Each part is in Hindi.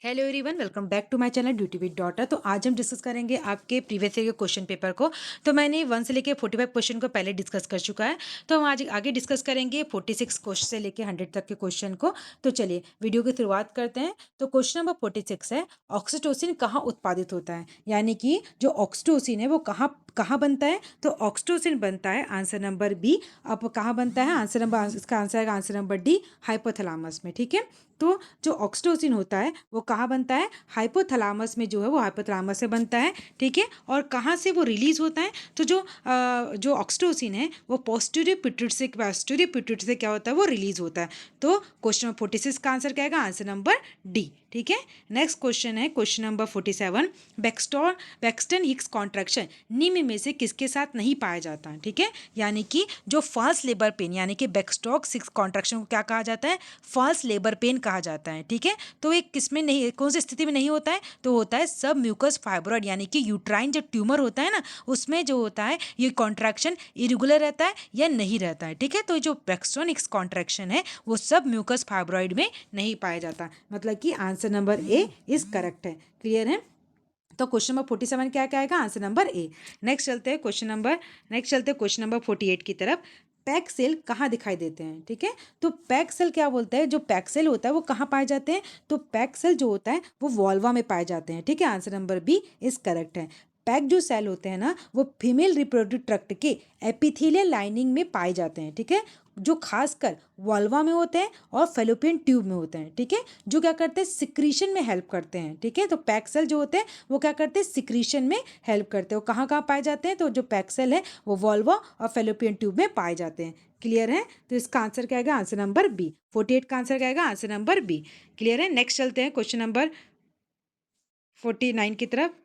Hello everyone, welcome back to my channel Duty with Daughter. तो आज हम डिस्कस करेंगे आपके प्रीवियस ईयर के क्वेश्चन पेपर को। तो मैंने 1 से लेके 45 क्वेश्चन को पहले डिस्कस कर चुका है। तो हम आज आगे डिस्कस करेंगे 46 क्वेश्चन से लेके 100 तक के क्वेश्चन को। तो चलिए वीडियो की शुरुआत करते हैं। तो क्वेश्चन नंबर 46 है, ऑक्सीटोसिन कहाँ उत्पादित होता है, यानी कि जो ऑक्सीटोसिन है वो कहाँ कहाँ बनता है। तो ऑक्सीटोसिन बनता है आंसर नंबर बी। अब कहाँ बनता है, आंसर नंबर, इसका आंसर है आंसर नंबर डी, हाइपोथैलेमस में। ठीक है। तो जो ऑक्सीटोसिन होता है वो कहाँ बनता है, हाइपोथैलेमस में जो है वो हाइपोथैलेमस से बनता है। ठीक है। और कहाँ से वो रिलीज होता है, तो जो ऑक्सीटोसिन है वो पोस्टीरियर पिट्यूटरी से क्या होता है, वो रिलीज होता है। तो क्वेश्चन नंबर 46 का आंसर क्या आएगा, आंसर नंबर डी। ठीक है। नेक्स्ट क्वेश्चन है क्वेश्चन नंबर 47, बेक्सटन हिक्स कॉन्ट्रैक्शन निम्न में से किसके साथ नहीं पाया जाता है। ठीक है। यानी कि जो फॉल्स लेबर पेन यानी कि बेक्सटॉक सिक्स कॉन्ट्रैक्शन को क्या कहा जाता है, फॉल्स लेबर पेन कहा जाता है। ठीक है। तो एक किसमें नहीं, कौन सी स्थिति में नहीं होता है, तो होता है सब म्यूकस फाइब्रॉइड यानी कि यूट्राइन जो ट्यूमर होता है ना, उसमें जो होता है ये कॉन्ट्रैक्शन इरेगुलर रहता है या नहीं रहता है। ठीक है। तो जो ब्रेक्सटन हिक्स कॉन्ट्रैक्शन है वो सब म्यूकस फाइब्रॉइड में नहीं पाया जाता, मतलब कि answer number A is correct है। क्लियर है। तो क्वेश्चन नंबर 47 क्या क्या आएगा, आंसर नंबर ए। नेक्स्ट चलते हैं क्वेश्चन नंबर 48 की तरफ। पैक सेल कहाँ दिखाई देते हैं। ठीक है। तो पैक सेल क्या बोलता है, जो पैक सेल होता है वो कहाँ पाए जाते हैं, तो पैक सेल जो होता है वो वॉल्वा में पाए जाते हैं। ठीक है। Answer number B is correct है। पैक जो सेल होते हैं ना वो फीमेल रिप्रोडक्टिव ट्रैक्ट के एपिथेलियल लाइनिंग में पाए जाते हैं। ठीक है। जो खासकर वॉल्वा में होते हैं और फेलोपियन ट्यूब में होते हैं। ठीक है। जो क्या करते हैं, सिक्रीशन में हेल्प करते हैं। ठीक है। तो पैक सेल जो होते हैं वो क्या करते हैं, सिक्रीशन में हेल्प करते हैं। वो कहाँ कहाँ पाए जाते हैं, तो जो पैक सेल है वो वॉल्वा और फेलोपियन ट्यूब में पाए जाते हैं। क्लियर है। तो इसका आंसर क्या आएगा, आंसर नंबर बी। 48 का आंसर क्या आएगा, आंसर नंबर बी। क्लियर है। नेक्स्ट चलते हैं क्वेश्चन नंबर 49 की तरफ।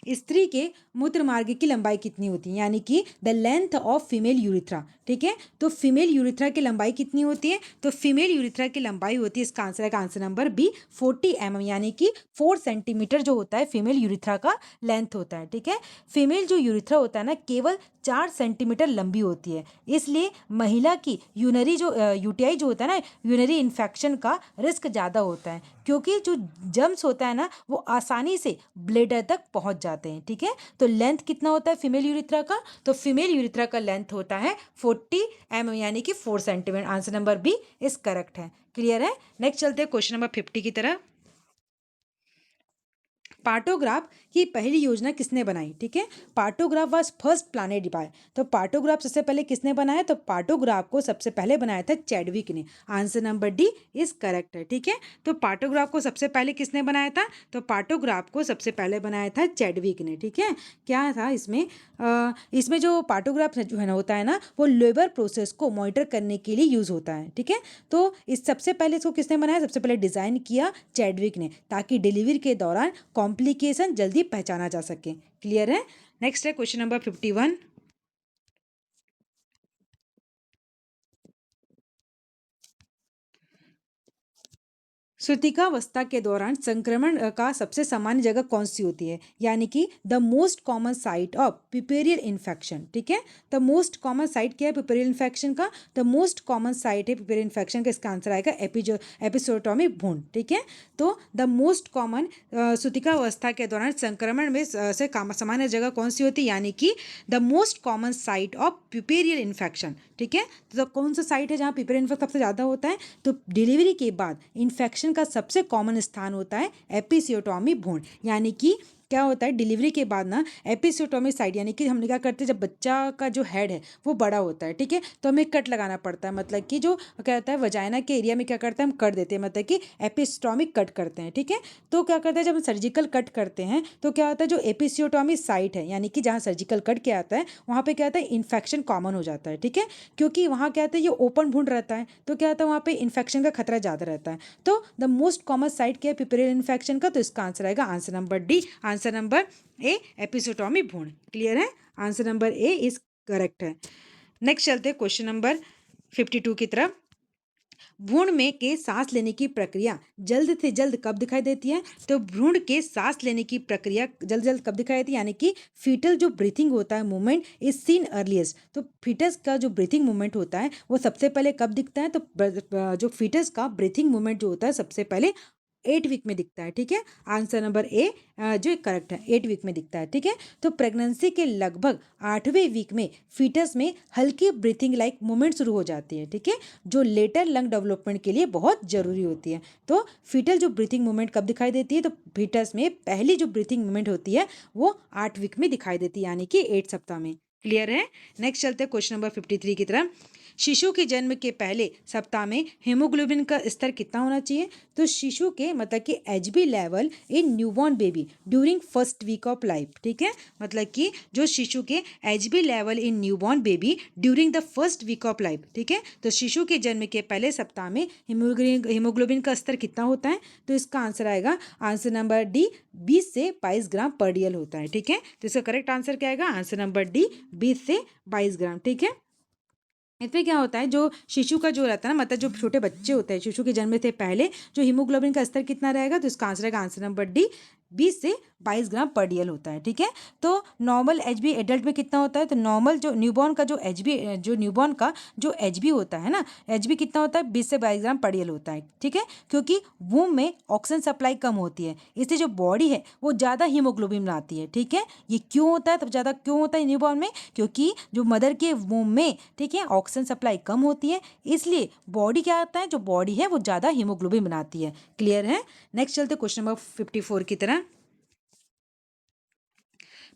स्त्री के मूत्र मार्ग की लंबाई कितनी होती है, यानी कि the length of female urethra. ठीक है। तो फीमेल यूरिथ्रा की लंबाई कितनी होती है, तो फीमेल यूरिथ्रा की लंबाई होती है, इसका आंसर है आंसर नंबर बी 40 mm, यानी कि 4 सेंटीमीटर जो होता है फीमेल यूरिथ्रा का लेंथ होता है। ठीक है। फीमेल जो यूरिथ्रा होता है ना केवल 4 सेंटीमीटर लंबी होती है, इसलिए महिला की यूनरी जो यूटीआई जो होता है ना, यूनरी इन्फेक्शन का रिस्क ज़्यादा होता है, क्योंकि जो जर्म्स होता है ना वो आसानी से ब्लेडर तक पहुंच जाते हैं। ठीक है। तो लेंथ कितना होता है फीमेल यूरिथ्रा का, तो फीमेल यूरिथ्रा का लेंथ होता है 40 mm, यानी कि 4 centimetre. Answer number B is correct है। क्लियर है। नेक्स्ट चलते हैं क्वेश्चन नंबर 50 की तरफ। पार्टोग्राफ की पहली योजना किसने बनाई। ठीक है। पार्टोग्राफ वाज फर्स्ट प्लानेड बाय, तो पार्टोग्राफ सबसे पहले किसने बनाया, तो पार्टोग्राफ को सबसे पहले बनाया था चैडविक ने। Answer number D is correct है। ठीक है। तो पार्टोग्राफ को सबसे पहले किसने बनाया था, तो पार्टोग्राफ को सबसे पहले बनाया था चैडविक ने। ठीक है। क्या था इसमें, इसमें जो पार्टोग्राफ जो है ना होता है ना वो लेबर प्रोसेस को मॉनिटर करने के लिए यूज होता है। ठीक है। तो इस सबसे पहले इसको किसने बनाया, सबसे पहले डिजाइन किया चैडविक ने, ताकि डिलीवरी के दौरान कॉम्प्लिकेशन जल्दी पहचाना जा सके। क्लियर है। नेक्स्ट है क्वेश्चन नंबर 51। श्रुतिकावस्था के दौरान संक्रमण का सबसे सामान्य जगह कौन सी होती है, यानी कि the most common site of puerperal infection. ठीक है। द मोस्ट कॉमन साइट क्या है पिपेरियल इन्फेक्शन का, द मोस्ट कॉमन साइट है पिपेरियल इन्फेक्शन का, इसका आंसर आएगा एपिसोटोमी भ्रूण। ठीक है। तो द मोस्ट कॉमन श्रुतिकावस्था के दौरान संक्रमण में से सामान्य जगह कौन सी होती है, यानी कि the most common site of puerperal infection. ठीक है। तो कौन सा साइट है जहाँ पिपेरियल इन्फेक्शन सबसे ज़्यादा होता है, तो डिलीवरी के बाद इन्फेक्शन का सबसे कॉमन स्थान होता है एपिसियोटोमी भ्रूण, यानी कि क्या होता है डिलीवरी के बाद ना एपिसियोटोमी साइट, यानी कि हमने क्या करते हैं जब बच्चा का जो हेड है वो बड़ा होता है। ठीक है। तो हमें कट लगाना पड़ता है, मतलब कि जो क्या होता है वजाइना के एरिया में क्या करते हैं हम कर देते हैं, मतलब कि एपिस्टोमिक कट करते हैं। ठीक है। तो क्या करते हैं जब हम सर्जिकल कट करते हैं तो क्या होता है जो एपिसियोटोमी साइट है, यानी कि जहाँ सर्जिकल कट किया आता है वहाँ पे क्या होता है इन्फेक्शन कॉमन हो जाता है। ठीक है। क्योंकि वहाँ क्या होता है ये ओपन भ्रूण रहता है, तो क्या होता है वहाँ पे इन्फेक्शन का खतरा ज़्यादा रहता है। तो द मोस्ट कॉमन साइट क्या है पिपेरियल इन्फेक्शन का, तो इसका आंसर आएगा answer number D, answer number A episiotomy भ्रूण। क्लियर है। Answer number A is correct है। नेक्स्ट चलते हैं क्वेश्चन नंबर 52 की तरफ। भ्रूण में के सांस लेने की प्रक्रिया जल्द से जल्द कब दिखाई देती है? तो भ्रूण के सांस लेने की प्रक्रिया जल्द जल्द कब दिखाई देती है, यानी कि फीटल जो ब्रीथिंग होता है मूवमेंट इज सीन अर्लीस्ट। तो फीटस का जो ब्रीथिंग मूवमेंट होता है वो सबसे पहले कब दिखता है? तो जो फीटस का ब्रीथिंग मूवमेंट जो होता है सबसे पहले 8 वीक में दिखता है। ठीक है, आंसर नंबर ए जो करेक्ट है, 8 वीक में दिखता है। ठीक है, तो प्रेगनेंसी के लगभग 8वें वीक में फीटस में हल्की ब्रीथिंग लाइक मूवमेंट शुरू हो जाती है। ठीक है, जो लेटर लंग डेवलपमेंट के लिए बहुत जरूरी होती है। तो फीटल जो ब्रीथिंग मूवमेंट कब दिखाई देती है? तो फीटस में पहली जो ब्रीथिंग मूवमेंट होती है वो 8 वीक में दिखाई देती है, यानी कि 8 सप्ताह में। क्लियर है? नेक्स्ट चलते हैं क्वेश्चन नंबर 53 की तरफ। शिशु के जन्म के पहले सप्ताह में हीमोग्लोबिन का स्तर कितना होना चाहिए? तो शिशु के मतलब कि Hb level in newborn baby during first week of life. ठीक है, मतलब कि जो शिशु के Hb level in newborn baby during the first week of life. ठीक है, तो शिशु के जन्म के पहले सप्ताह में हीमोग्लोबिन का स्तर कितना होता है? तो इसका आंसर आएगा आंसर नंबर डी 20 से 22 ग्राम पर डीएल होता है। ठीक है, तो इसका करेक्ट आंसर क्या आएगा? आंसर नंबर डी 20 से 22 ग्राम। ठीक है, इसमें क्या होता है, जो शिशु का जो रहता है ना, मतलब जो छोटे बच्चे होते हैं शिशु के जन्म से पहले जो हीमोग्लोबिन का स्तर कितना रहेगा? तो इसका आंसर रहेगा आंसर नंबर डी 20 से 22 ग्राम पर डीएल होता है। ठीक है, तो नॉर्मल एचबी एडल्ट में कितना होता है? तो नॉर्मल जो न्यूबॉर्न का जो एचबी जो न्यूबॉर्न का जो एचबी होता है ना, एचबी कितना होता है? 20 से 22 ग्राम पर डीएल होता है। ठीक है, क्योंकि वूम में ऑक्सीजन सप्लाई कम होती है, इसलिए जो बॉडी है वो ज़्यादा हीमोग्लोबिन बनाती है। ठीक है, ये क्यों होता है? तब ज़्यादा क्यों होता है न्यूबॉर्न में? क्योंकि जो मदर के वूम में, ठीक है, ऑक्सीजन सप्लाई कम होती है, इसलिए बॉडी क्या होता है, जो बॉडी है वो ज़्यादा हीमोग्लोबिन बनाती है। क्लियर है? नेक्स्ट चलते क्वेश्चन नंबर 54 की तरह।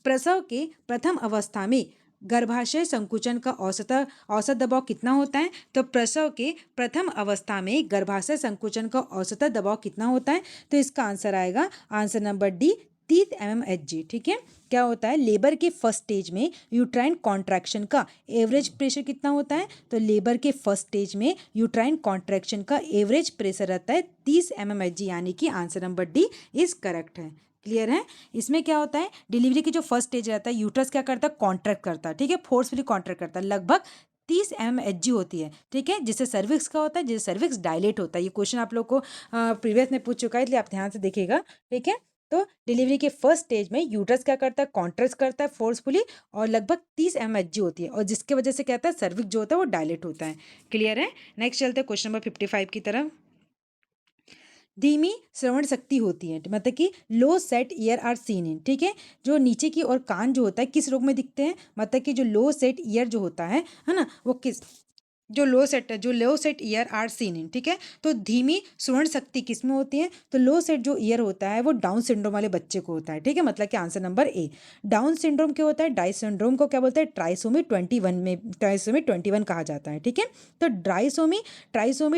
प्रसव के प्रथम अवस्था में गर्भाशय संकुचन का औसत दबाव कितना होता है? तो प्रसव के प्रथम अवस्था में गर्भाशय संकुचन का औसत दबाव कितना होता है? तो इसका आंसर आएगा आंसर नंबर डी 30 mmHg। ठीक है, क्या होता है, लेबर के फर्स्ट स्टेज में यूट्राइन कॉन्ट्रैक्शन का एवरेज प्रेशर कितना होता है? तो लेबर के फर्स्ट स्टेज में यूट्राइन कॉन्ट्रैक्शन का एवरेज प्रेशर रहता है 30 mmHg, यानी कि answer number D is correct है। क्लियर है? इसमें क्या होता है, डिलीवरी की जो फर्स्ट स्टेज रहता है यूट्रस क्या करता है? कॉन्ट्रैक्ट करता है। ठीक है, फोर्सफुली कॉन्ट्रैक्ट करता है, लगभग 30 mmHg होती है। ठीक है, जिससे सर्विक्स का होता है, जिससे सर्विक्स डायलेट होता है। ये क्वेश्चन आप लोग को प्रीवियस में पूछ चुका है, इसलिए आप ध्यान से देखिएगा। ठीक है, तो डिलीवरी के फर्स्ट स्टेज में यूट्रस क्या करता है? कॉन्ट्रैक्ट करता है फोर्सफुली, और लगभग 30 mmHg होती है, और जिसके वजह से क्या होता है, सर्विक्स जो होता है वो डायलेट होता है। क्लियर है? नेक्स्ट चलते हैं क्वेश्चन नंबर 55 की तरफ। धीमी श्रवण शक्ति होती है, मतलब कि low set ear are seen in. ठीक है, जो नीचे की और कान जो होता है किस रोग में दिखते हैं? मतलब कि जो लो सेट ईयर जो होता है ना, वो किस जो low set ear are seen in. ठीक है, तो धीमी सुवर्ण शक्ति किस में होती है? तो लो सेट जो ईयर होता है वो डाउन सिंड्रोम वाले बच्चे को होता है। ठीक है, मतलब कि answer number A. Down syndrome क्या होता है? डाई सिंड्रोम को क्या बोलते हैं? ट्राइसोमी 21 कहा जाता है। ठीक है, तो ट्राइसोमी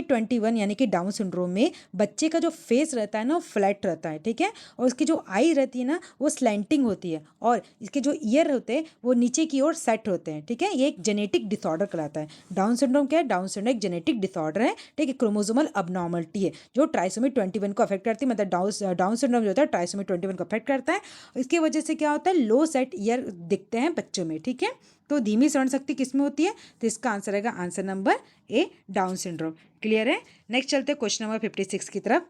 21 यानी कि डाउन सिंड्रोम में बच्चे का जो फेस रहता है ना वो फ्लैट रहता है। ठीक है, और उसकी जो आई रहती है ना वो स्लैंटिंग होती है, और इसके जो ईयर होते हैं वो नीचे की ओर सेट होते हैं। ठीक है, ये एक जेनेटिक डिसऑर्डर कहलाता है। डाउन सिंड्रोम क्या है? डाउन सिंड्रोम एक जेनेटिक डिसऑर्डर है। ठीक है, क्रोमोसोमल अबनॉर्मलिटी है जो ट्राइसोमी 21 को अफेक्ट करती है, मतलब डाउन सिंड्रोम जो होता है ट्राइसोमी 21 को अफेक्ट करता है। इसकी वजह से क्या होता है, लो सेट ईयर दिखते हैं बच्चों में। ठीक है, तो धीमी श्रवण शक्ति किसमें होती है? तो इसका आंसर रहेगा answer number A, down syndrome. Clear है? नेक्स्ट चलते हैं क्वेश्चन नंबर 56 की तरफ।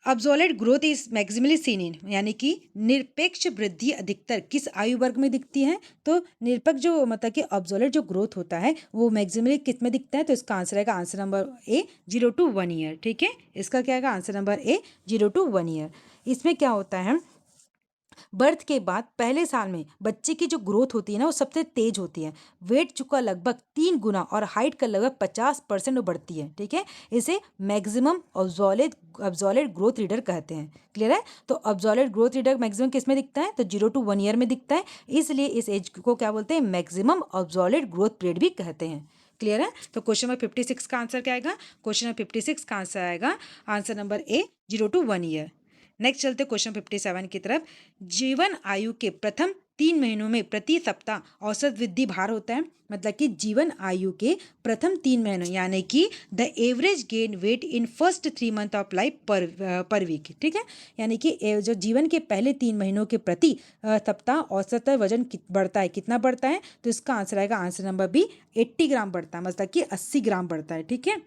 Absolute growth is maximally seen in, यानी कि निरपेक्ष वृद्धि अधिकतर किस आयु वर्ग में दिखती है? तो निरपेक्ष जो मतलब कि अब्जोलेट जो ग्रोथ होता है वो मैक्सिमली किस में दिखता है? तो इसका आंसर आएगा answer number A 0 to 1 year. ठीक है, इसका क्या आएगा? Answer number A 0 to 1 year. इसमें क्या होता है, बर्थ के बाद पहले साल में बच्चे की जो ग्रोथ होती है ना वो सबसे तेज होती है। वेट चुका लगभग 3 गुना और हाइट का लगभग 50% बढ़ती है। ठीक है, इसे मैक्सिमम ऑब्जॉलेट ग्रोथ रीडर कहते हैं। क्लियर है? तो ऑब्जॉलेट ग्रोथ रीडर मैक्सिमम किस में दिखता है? तो 0 to 1 ईयर में दिखता है, इसलिए इस एज को क्या बोलते हैं? मैक्सिमम ऑब्जॉलेट ग्रोथ पीरियड भी कहते हैं। क्लियर है? तो क्वेश्चन नंबर 56 का आंसर क्या आएगा? क्वेश्चन नंबर 56 का आंसर आएगा answer number A 0 to 1 year. Next चलते क्वेश्चन 57 की तरफ। जीवन आयु के प्रथम 3 महीनों में प्रति सप्ताह औसत वृद्धि भार होता है। मतलब कि जीवन आयु के प्रथम 3 महीनों यानी कि the average gain weight in first 3 month of life per week. ठीक है, यानी कि जो जीवन के पहले 3 महीनों के प्रति सप्ताह औसत वजन बढ़ता है, कितना बढ़ता है? तो इसका आंसर आएगा, आंसर नंबर बी, 80 ग्राम बढ़ता है, मतलब कि 80 ग्राम बढ़ता है। ठीक है,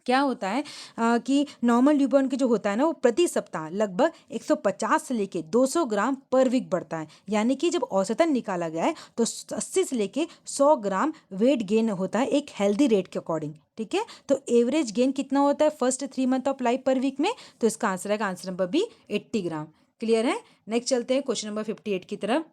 क्या होता है कि नॉर्मल न्यूबॉर्न की जो होता है ना, वो प्रति सप्ताह लगभग 150 से लेके 200 ग्राम पर वीक बढ़ता है। यानी कि जब औसतन निकाला गया है तो 80 से लेके 100 ग्राम वेट गेन होता है एक हेल्दी रेट के अकॉर्डिंग। ठीक है, तो एवरेज गेन कितना होता है first 3 month of life per week में? तो इसका आंसर है, answer number B, 80 gram. Clear है? नेक्स्ट चलते हैं क्वेश्चन नंबर 58 की तरफ।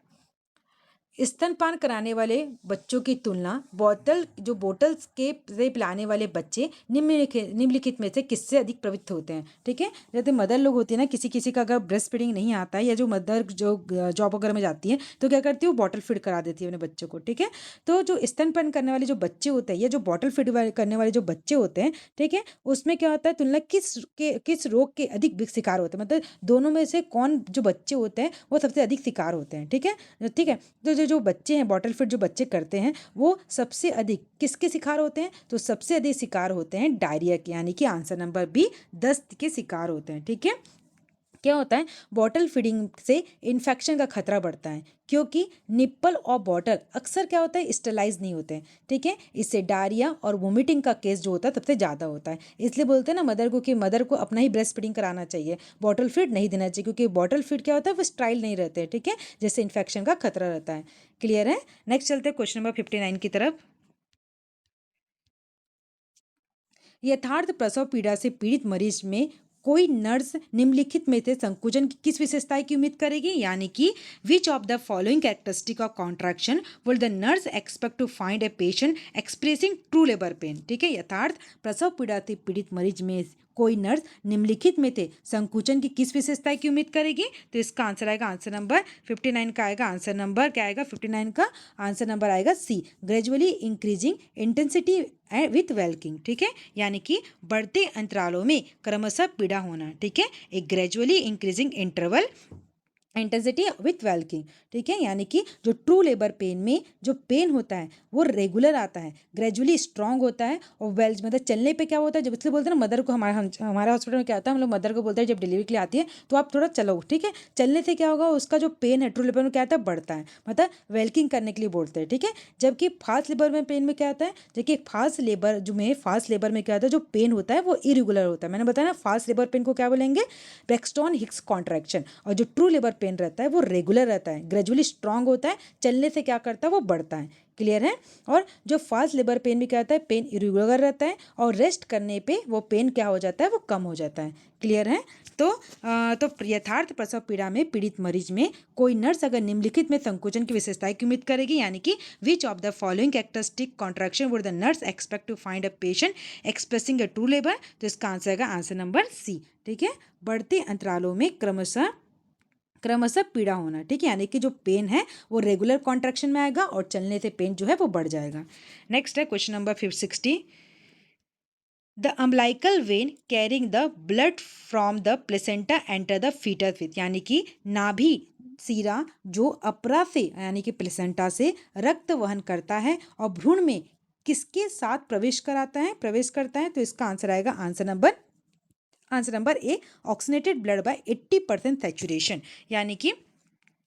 स्तनपान कराने वाले बच्चों की तुलना बोतल्स के से पिलाने वाले बच्चे निम्नलिखित में से किससे अधिक प्रभावित होते हैं? ठीक है, जैसे मदर लोग होती है ना, किसी किसी का अगर ब्रेस्ट फीडिंग नहीं आता है या जो मदर जो जॉब वगैरह में जाती है तो क्या करती है, वो बॉटल फीड करा देती है अपने बच्चों को। ठीक है, तो जो स्तनपान करने वाले जो बच्चे होते हैं या जो बॉटल फीड करने वाले जो बच्चे होते हैं, ठीक है, उसमें क्या होता है, तुलना किस रोग के अधिक शिकार होते हैं? मतलब दोनों में से कौन जो बच्चे होते हैं वो सबसे अधिक शिकार होते हैं? ठीक है, ठीक है, तो जो बच्चे हैं, बॉटल फीड जो बच्चे करते हैं, वो सबसे अधिक किसके शिकार होते हैं? तो सबसे अधिक शिकार होते हैं डायरिया के, यानी कि आंसर नंबर बी, दस्त के शिकार होते हैं। ठीक है, क्या होता है, बॉटल फीडिंग से इन्फेक्शन का खतरा बढ़ता है क्योंकि निप्पल और बॉटल अक्सर क्या होता है, स्टेलाइज नहीं होते हैं। ठीक है, इससे डायरिया और वोमिटिंग का केस जो होता है सबसे ज़्यादा होता है। इसलिए बोलते हैं ना मदर को कि मदर को अपना ही ब्रेस्ट फीडिंग कराना चाहिए, बॉटल फीड नहीं देना चाहिए, क्योंकि बॉटल फीड क्या होता है, वो स्टाइल नहीं रहते हैं। ठीक है, जिससे इन्फेक्शन का खतरा रहता है। क्लियर है? नेक्स्ट चलते हैं क्वेश्चन नंबर 59 की तरफ। यथार्थ प्रसव पीड़ा से पीड़ित मरीज में कोई नर्स निम्नलिखित में से संकुचन की किस विशेषता की उम्मीद करेगी? यानी कि which of the following characteristic of contraction will the nurse expect to find a patient expressing true labour pain? ठीक है, यथार्थ प्रसव पीड़ा से पीड़ित मरीज में कोई नर्स निम्नलिखित में थे संकुचन की किस विशेषता की उम्मीद करेगी? तो इसका आंसर आएगा, आंसर नंबर 59 का आएगा, आंसर नंबर क्या आएगा, 59 का आंसर नंबर आएगा सी, gradually increasing intensity with walking. ठीक है, यानी कि बढ़ते अंतरालों में क्रमशः पीड़ा होना। ठीक है, एक gradually increasing interval intensity with walking. ठीक है, यानी कि जो ट्रू लेबर पेन में जो पेन होता है वो रेगुलर आता है, ग्रेजुअली स्ट्रांग होता है, और वेल्स मतलब चलने पे क्या होता है, जब इसलिए बोलते हैं ना मदर को, हमारे हॉस्पिटल में क्या होता है, हम लोग मदर को बोलते हैं जब डिलीवरी के लिए आती है तो आप थोड़ा चलो। ठीक है, चलने से क्या होगा, उसका जो पेन है ट्रू लेबर में क्या आता है, बढ़ता है, मतलब वेल्किंग करने के लिए बोलते हैं। ठीक है, जबकि फास्ट लेबर में पेन में क्या होता है, जबकि फास्ट लेबर में क्या होता है, जो पेन होता है वो इरेगुलर होता है। मैंने बताया ना, फास्ट लेबर पेन को क्या बोलेंगे, ब्रेक्सटन हिक्स कॉन्ट्रैक्शन, और जो ट्रू लेबर पेन रहता है वो रेगुलर रहता है, ग्रेजुअली स्ट्रांग होता है, चलने से क्या करता है, वो बढ़ता है। क्लियर है? और जो फास्ट लेबर पेन भी क्या होता है, पेन इरेगुलर रहता है, और रेस्ट करने पे वो पेन क्या हो जाता है, वो कम हो जाता है। क्लियर है? तो यथार्थ प्रसव पीड़ा में पीड़ित मरीज में कोई नर्स अगर निम्नलिखित में संकुचन की विशेषताएं की उम्मीद करेगी, यानी कि which of the following characteristic contraction would the nurse expect to find a patient expressing a true labour? तो इसका आंसर आएगा, आंसर नंबर सी। ठीक है, बढ़ते अंतरालों में क्रमशः पीड़ा होना। ठीक है, यानी कि जो पेन है वो रेगुलर कॉन्ट्रैक्शन में आएगा और चलने से पेन जो है वो बढ़ जाएगा। नेक्स्ट है question number 60। The umbilical vein carrying the blood from the placenta enter the foetus with, यानी कि नाभि सीरा जो अपरा से यानी कि प्लेसेंटा से रक्त वहन करता है और भ्रूण में किसके साथ प्रवेश करता है? तो इसका आंसर आएगा, आंसर नंबर ए, ऑक्सीनेटेड ब्लड बाय 80% सैचुरेशन, यानी कि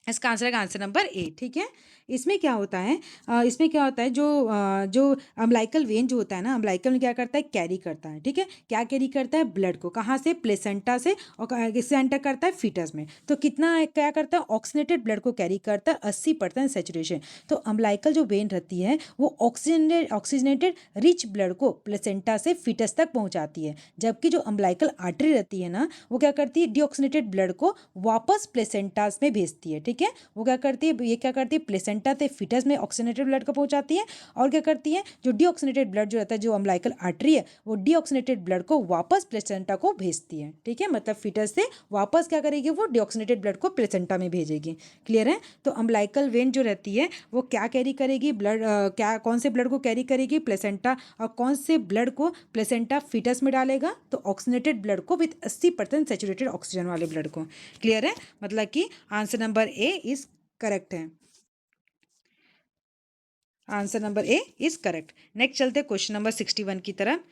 इसका आंसर है आंसर नंबर ए। ठीक है, इसमें क्या होता है, जो अम्बिलिकल वेन जो होता है ना, अम्बिलिकल में क्या करता है, कैरी करता है। ठीक है, क्या कैरी करता है, ब्लड को, कहाँ से, प्लेसेंटा से, और किससे एंटर करता है, फीटस में। तो कितना क्या करता है, ऑक्सीनेटेड ब्लड को कैरी करता है, 80% सैचुरेशन। तो अम्बिलिकल जो वेन रहती है वो ऑक्सीजनेटेड रिच ब्लड को प्लेसेंटा से फीटस तक पहुंचाती है, जबकि जो अम्बिलिकल आर्टरी रहती है ना, वो क्या करती है, डीऑक्सीनेटेड ब्लड को वापस प्लेसेंटास में भेजती है। ठीक है, वो क्या करती है, ये क्या करती है, प्लेसेंटा प्लेसेंटा से फीटस में ऑक्सीजनेटेड ब्लड को पहुंचाती है और क्या करती है, जो डीऑक्सीजनेटेड ब्लड जो रहता है, जो अम्बिलिकल आर्टरी है, वो डीऑक्सीजनेटेड ब्लड को वापस प्लेसेंटा को भेजती है। ठीक है, मतलब फीटस से वापस क्या करेगी, वो डीऑक्सीजनेटेड ब्लड को प्लेसेंटा में भेजेगी। क्लियर है। तो अम्बिलिकल वेन जो रहती है वो क्या कैरी करेगी, ब्लड क्या कौन से ब्लड को कैरी करेगी, प्लेसेंटा, और कौन से ब्लड को प्लेसेंटा फीटस में डालेगा, तो ऑक्सीजनेटेड ब्लड को विथ 80% सेचुरेटेड ऑक्सीजन वाले ब्लड को। क्लियर है, मतलब कि answer number A is correct है। Answer number A is correct. Next चलते क्वेश्चन नंबर 61 की तरफ।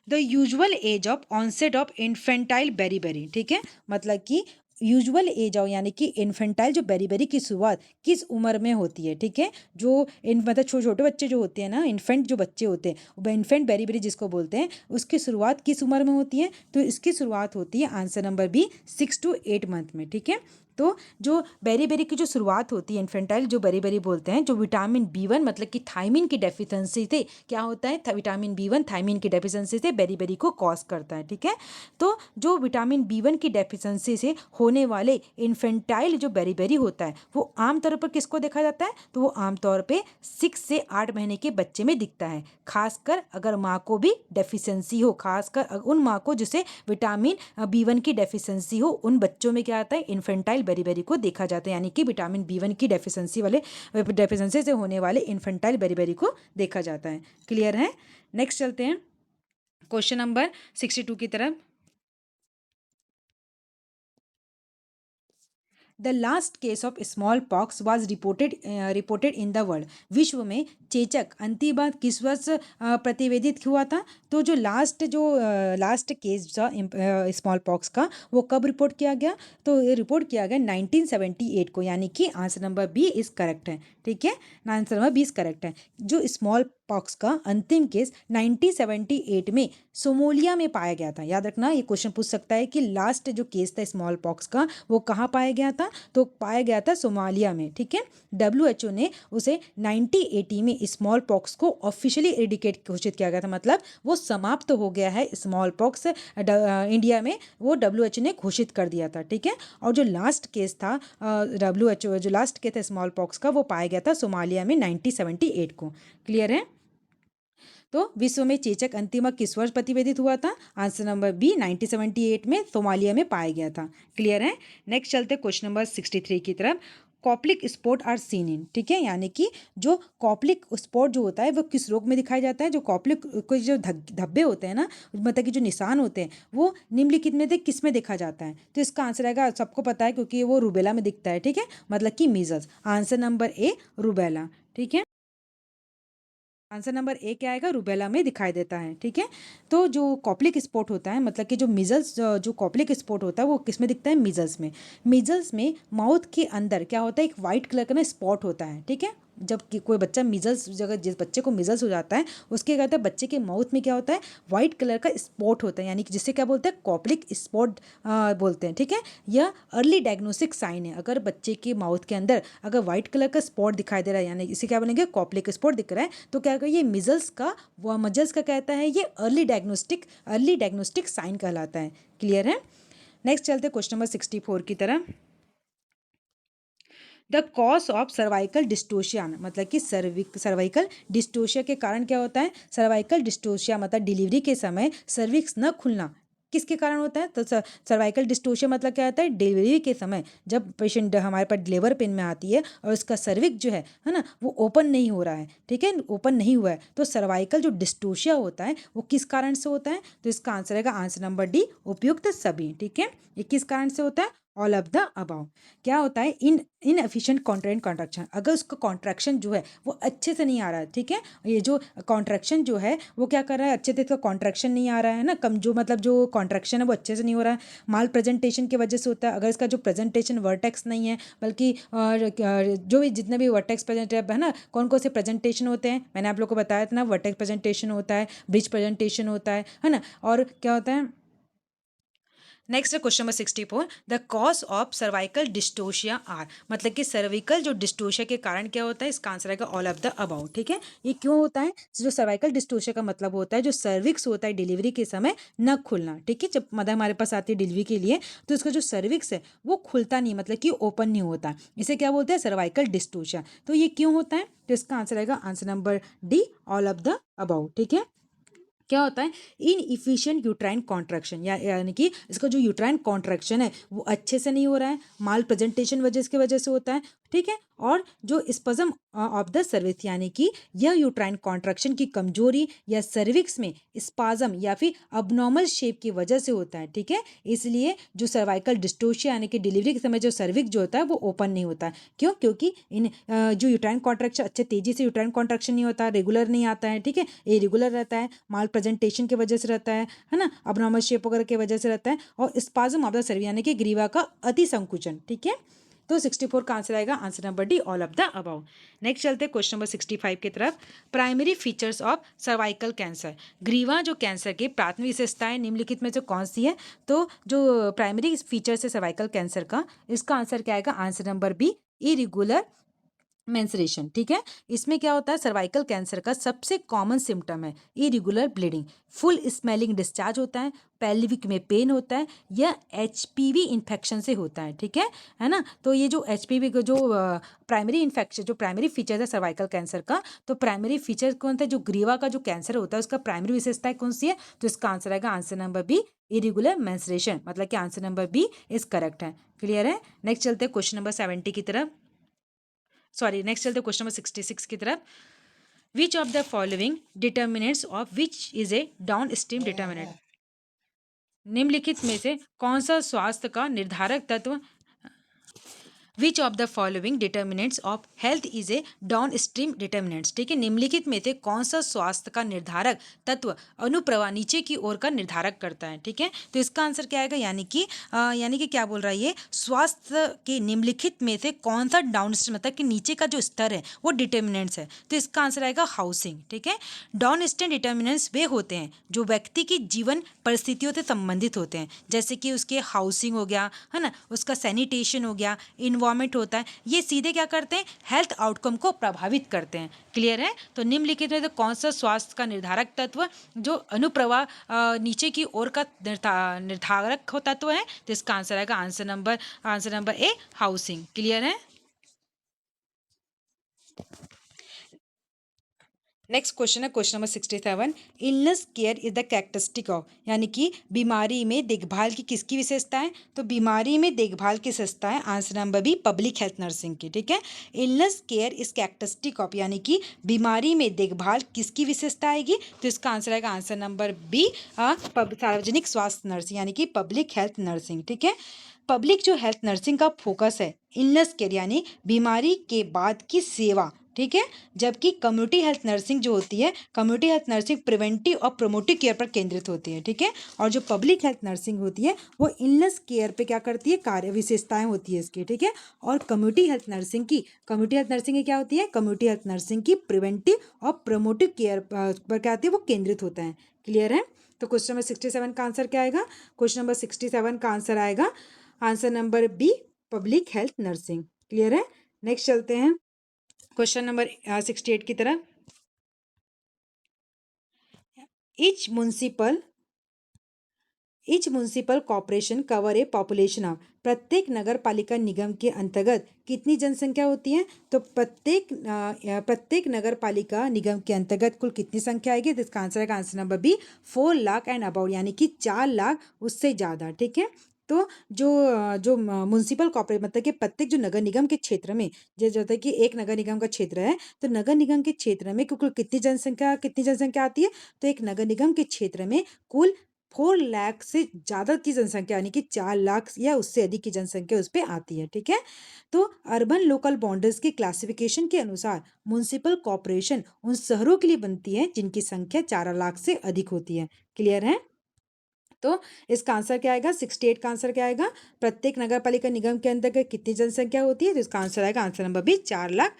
The usual age of onset of infantile beriberi. ठीक है, मतलब कि यूजुअल एज ऑफ यानी कि इन्फेंटाइल जो बेरीबेरी की शुरुआत किस उम्र में होती है। ठीक है, जो मतलब छोटे छोटे बच्चे जो होते हैं ना, इन्फेंट जो बच्चे होते हैं, इन्फेंट बेरीबेरी जिसको बोलते हैं, उसकी शुरुआत किस उम्र में होती है, तो इसकी शुरुआत होती है answer number B 6 to 8 month में। ठीक है, तो जो बेरीबेरी की जो शुरुआत होती है, इन्फेंटाइल जो बेरीबेरी बोलते हैं, जो विटामिन B1 मतलब कि थायमिन की डेफिशिएंसी से क्या होता है, विटामिन B1 थायमिन की डेफिशिएंसी से बेरीबेरी को कॉज करता है। ठीक है, तो जो विटामिन B1 की डेफिशिएंसी से होने वाले इन्फेंटाइल जो बेरीबेरी होता है, वो आमतौर पर किसको देखा जाता है, तो वो आमतौर पर 6 से 8 महीने के बच्चे में दिखता है। खासकर अगर माँ को भी डेफिशिएंसी हो, खासकर उन माँ को जिसे विटामिन B1 की डेफिशिएंसी हो, उन बच्चों में क्या आता है, इन्फेंटाइल बेरीबेरी को देखा जाता है, यानी कि विटामिन B1 की डेफिशिएंसी से होने वाले इन्फेंटाइल बेरीबेरी को देखा जाता है। क्लियर है। नेक्स्ट चलते हैं क्वेश्चन नंबर 62 की तरफ। The last case of small pox was reported in the world. विश्व में चेचक अंतिम बार किस वर्ष प्रतिवेदित हुआ था, तो जो लास्ट केस था स्मॉल पॉक्स का, वो कब रिपोर्ट किया गया, तो ये रिपोर्ट किया गया 1978 को, यानी कि answer number B is correct है। ठीक है, answer number B is correct है। जो स्मॉल पॉक्स का अंतिम केस 1978 में सोमालिया में पाया गया था। याद रखना, ये क्वेश्चन पूछ सकता है कि लास्ट जो केस था स्मॉल पॉक्स का, वो कहाँ पाया गया था, तो पाया गया था सोमालिया में। ठीक है, WHO ने उसे 1980 में स्मॉल पॉक्स को ऑफिशियली एडिकेट घोषित किया गया था, मतलब वो समाप्त हो गया है स्मॉल पॉक्स इंडिया में, वो WHO ने घोषित कर दिया था। ठीक है, और जो लास्ट केस था WHO जो लास्ट केस था स्मॉल पॉक्स का, वो पाया गया था सोमालिया में 1978 को। क्लियर है। तो विश्व में चेचक अंतिमक किस वर्ष प्रतिवेदित हुआ था, आंसर नंबर बी 1978 में सोमालिया में पाया गया था। क्लियर है। नेक्स्ट चलते क्वेश्चन नंबर 63 की तरफ। Koplik spot are seen in. ठीक है, यानी कि जो कॉप्लिक स्पॉट जो होता है वो किस रोग में दिखाया जाता है, जो कॉप्लिक के जो धब्बे होते हैं ना, मतलब कि जो निशान होते हैं, वो निम्नलिखित में से किस में देखा जाता है, तो इसका आंसर आएगा, सबको पता है क्योंकि वो रूबेला में दिखता है। ठीक है, मतलब कि मीजल्स। आंसर नंबर ए रूबेला। ठीक है, आंसर नंबर ए क्या आएगा, रूबेला में दिखाई देता है। ठीक है, तो जो कॉप्लिक स्पॉट होता है, मतलब कि जो मिजल्स जो कॉप्लिक स्पॉट होता है, वो किस में दिखता है, मिजल्स में। मिजल्स में माउथ के अंदर क्या होता है, एक वाइट कलर का ना स्पॉट होता है। ठीक है, जब कोई बच्चा मिजल्स, जगह जिस बच्चे को मिजल्स हो जाता है, उसके क्या होता है, बच्चे के माउथ में क्या होता है, वाइट कलर का स्पॉट होता है, यानी कि जिससे क्या बोलते हैं, कॉप्लिक स्पॉट बोलते हैं। ठीक है, यह अर्ली डायग्नोस्टिक साइन है। अगर बच्चे के माउथ के अंदर अगर वाइट कलर का स्पॉट दिखाई दे रहा है, यानी इसे क्या बोलेंगे, कॉप्लिक स्पॉट दिख रहा है, तो क्या ये मिजल्स का, वो मजल्स का कहता है, ये अर्ली डायग्नोस्टिक साइन कहलाता है। क्लियर है। नेक्स्ट चलते क्वेश्चन नंबर 64 की तरफ। The cause of cervical dystocia, मतलब कि सर्वाइकल डिस्टोशिया के कारण क्या होता है, सर्वाइकल डिस्टोशिया मतलब डिलीवरी के समय सर्विक्स न खुलना किसके कारण होता है, तो सर्वाइकल डिस्टोशिया मतलब क्या होता है, डिलीवरी के समय जब पेशेंट हमारे पास लेबर पेन में आती है और उसका सर्विक जो है ना, वो ओपन नहीं हो रहा है। ठीक है, ओपन नहीं हुआ है, तो सर्वाइकल जो डिस्टोशिया होता है वो किस कारण से होता है, तो इसका आंसर रहेगा आंसर नंबर डी उपयुक्त सभी। ठीक है, ये किस कारण से होता है, ऑल ऑफ द अबाउ। क्या होता है, इनएफिशिएंट कॉन्ट्रेंट कॉन्ट्रैक्शन, अगर उसका कॉन्ट्रैक्शन जो है वो अच्छे से नहीं आ रहा है। ठीक है, ये जो कॉन्ट्रैक्शन जो है वो क्या कर रहा है, अच्छे से इसका कॉन्ट्रैक्शन नहीं आ रहा है ना, कम जो मतलब जो कॉन्ट्रैक्शन है वो अच्छे से नहीं हो रहा है, माल प्रेजेंटेशन की वजह से होता है। अगर इसका जो प्रेजेंटेशन वर्टेक्स नहीं है, बल्कि जो भी जितने भी वर्टेक्स प्रेजेंट है ना, कौन कौन से प्रेजेंटेशन होते हैं, मैंने आप लोग को बताया था ना, वर्टेक्स प्रेजेंटेशन होता है, ब्रिज प्रेजेंटेशन होता है ना, और क्या होता है, next question number 64, the cause of cervical dystocia are, मतलब कि सर्विकल जो डिस्टोशिया के कारण क्या होता है, इसका आंसर आएगा ऑल ऑफ द अबाउट। ठीक है, ये क्यों होता है? जो सर्वाइकल डिस्टोशिया का मतलब होता है जो सर्विक्स होता है डिलीवरी के समय न खुलना। ठीक है, जब मदर हमारे पास आती है डिलीवरी के लिए तो उसका जो सर्विक्स है वो खुलता नहीं, मतलब कि ओपन नहीं होता, इसे क्या बोलते हैं? Cervical dystocia. तो ये क्यों होता है? तो इसका आंसर आएगा answer number D, all of the about. ठीक है, क्या होता है? इन इफिशियंट यूट्राइन कॉन्ट्रैक्शन, यानी कि इसका जो यूट्राइन कॉन्ट्रैक्शन है वो अच्छे से नहीं हो रहा है, माल प्रेजेंटेशन वजह से होता है। ठीक है, और जो स्पज्म ऑफ द सर्विक्स, यानी कि यह यूट्राइन कॉन्ट्रैक्शन की कमजोरी या सर्विक्स में स्पाज्म या फिर अबनॉर्मल शेप की वजह से होता है। ठीक है, इसलिए जो सर्वाइकल डिस्टोशिया यानी कि डिलीवरी के समय जो सर्विक्स जो होता है वो ओपन नहीं होता है। क्यों? क्योंकि इन जो यूट्राइन कॉन्ट्रैक्शन अच्छे तेजी से यूट्राइन कॉन्ट्रैक्शन नहीं होता, रेगुलर नहीं आता है। ठीक है, इरेगुलर रहता है, माल प्रेजेंटेशन की वजह से रहता है ना, अबनॉर्मल शेप वगैरह की वजह से रहता है, और स्पाज्म ऑफ द सर्विक्स यानी कि ग्रीवा का अति संकुचन। ठीक है, तो 64 का आंसर आएगा answer number D, all of the above. Next चलते हैं क्वेश्चन नंबर 65 की तरफ। Primary features of cervical cancer, ग्रीवा जो कैंसर की प्राथमिक विशेषताएं निम्नलिखित में से कौन सी है? तो जो प्राइमरी फीचर्स है सर्वाइकल कैंसर का, इसका आंसर क्या आएगा? Answer number B, irregular menstruation. ठीक है, इसमें क्या होता है? सर्वाइकल कैंसर का सबसे कॉमन सिम्टम है irregular bleeding, full smelling discharge होता है, पेल्विक में पेन होता है, यह एचपीवी इन्फेक्शन से होता है। ठीक है ना, तो ये जो एचपीवी का जो प्राइमरी इन्फेक्शन, जो प्राइमरी फीचर है सर्वाइकल कैंसर का, तो प्राइमरी फीचर कौन था? जो ग्रीवा का जो कैंसर होता है उसका प्राइमरी विशेषता कौन सी है? तो इसका आंसर आएगा answer number B, irregular menstruation, मतलब कि answer number B is correct है। क्लियर है? नेक्स्ट चलते हैं क्वेश्चन नंबर 70 की तरफ, सॉरी नेक्स्ट चलते क्वेश्चन नंबर 66 की तरफ। Which of the following determinants of which is a downstream determinant, निम्नलिखित में से कौन सा स्वास्थ्य का निर्धारक तत्व, which of the following determinants of health is a downstream determinants. ठीक है, निम्नलिखित में से कौन सा स्वास्थ्य का निर्धारक तत्व अनुप्रवाह नीचे की ओर का निर्धारक करता है? ठीक है, तो इसका आंसर क्या आएगा? यानी कि क्या बोल रहा है ये? स्वास्थ्य के निम्नलिखित में से कौन सा डाउन स्ट्रीम, मतलब कि नीचे का जो स्तर है वो डिटर्मिनेंट्स है, तो इसका आंसर आएगा हाउसिंग। ठीक है, डाउन स्ट्रीम डिटर्मिनेंट्स वे होते हैं जो व्यक्ति की जीवन परिस्थितियों से संबंधित होते हैं, जैसे कि उसके हाउसिंग हो गया, है ना, उसका सैनिटेशन हो गया, इन्वायरमेंट होता है, ये सीधे क्या करते हैं? हेल्थ आउटकम को प्रभावित करते हैं। क्लियर है? तो निम्नलिखित में तो कौन सा स्वास्थ्य का निर्धारक तत्व जो अनुप्रवाह नीचे की ओर का निर्धारक हो तत्व है, तो इसका आंसर आएगा आंसर नंबर ए, हाउसिंग। क्लियर है? नेक्स्ट क्वेश्चन है question number 67, illness care is the characteristic of, यानी कि बीमारी में देखभाल की किसकी विशेषता है? तो बीमारी में देखभाल की विशेषता है answer number B, public health nursing की। ठीक है, illness care is characteristic of, यानी कि बीमारी में देखभाल किसकी विशेषता आएगी? तो इसका आंसर आएगा आंसर नंबर बी, सार्वजनिक स्वास्थ्य नर्सिंग यानी कि पब्लिक हेल्थ नर्सिंग। ठीक है, पब्लिक जो हेल्थ नर्सिंग का फोकस है इलनेस केयर यानी बीमारी के बाद की सेवा। ठीक है, जबकि कम्युनिटी हेल्थ नर्सिंग जो होती है, कम्युनिटी हेल्थ नर्सिंग प्रिवेंटिव और प्रोमोटिव केयर पर केंद्रित होती है। ठीक है, और जो पब्लिक हेल्थ नर्सिंग होती है वो इलनेस केयर पे क्या करती है? कार्य विशेषताएं होती है इसकी। ठीक है, और कम्युनिटी हेल्थ नर्सिंग की क्या होती है? कम्युनिटी हेल्थ नर्सिंग की प्रिवेंटिव और प्रोमोटिव केयर पर क्या होती है? वो केंद्रित होता है। क्लियर है? तो क्वेश्चन नंबर 67 का आंसर क्या आएगा? क्वेश्चन नंबर 67 का आंसर आएगा answer number B, public health nursing. Clear है? नेक्स्ट चलते हैं क्वेश्चन नंबर 68 की तरफ। Each municipal each municipal corporation cover a population of, प्रत्येक नगर पालिका निगम के अंतर्गत कितनी जनसंख्या होती है? तो प्रत्येक नगर पालिका निगम के अंतर्गत कुल कितनी संख्या आएगी? तो इसका आंसर है answer number B, 4 lakh and about, यानी कि 4 लाख उससे ज़्यादा। ठीक है, तो जो जो म्युनिसिपल कॉर्पोरेट मतलब कि प्रत्येक जो नगर निगम के क्षेत्र में, जैसे होता है कि एक नगर निगम का क्षेत्र है, तो नगर निगम के क्षेत्र में कुल कितनी जनसंख्या आती है? तो एक नगर निगम के क्षेत्र में कुल 4 लाख से ज़्यादा की जनसंख्या यानी कि 4 लाख या उससे अधिक की जनसंख्या उस पर आती है। ठीक है, तो अर्बन लोकल बाउंड्रीज की क्लासिफिकेशन के अनुसार म्युनिसिपल कॉर्पोरेशन उन शहरों के लिए बनती है जिनकी संख्या 4 लाख से अधिक होती है। क्लियर है? तो इसका आंसर क्या आएगा? 68 का आंसर क्या आएगा? प्रत्येक नगर पालिका निगम के अंतर्गत कितनी जनसंख्या होती है? तो इसका आंसर आएगा answer number B, 4 lakh,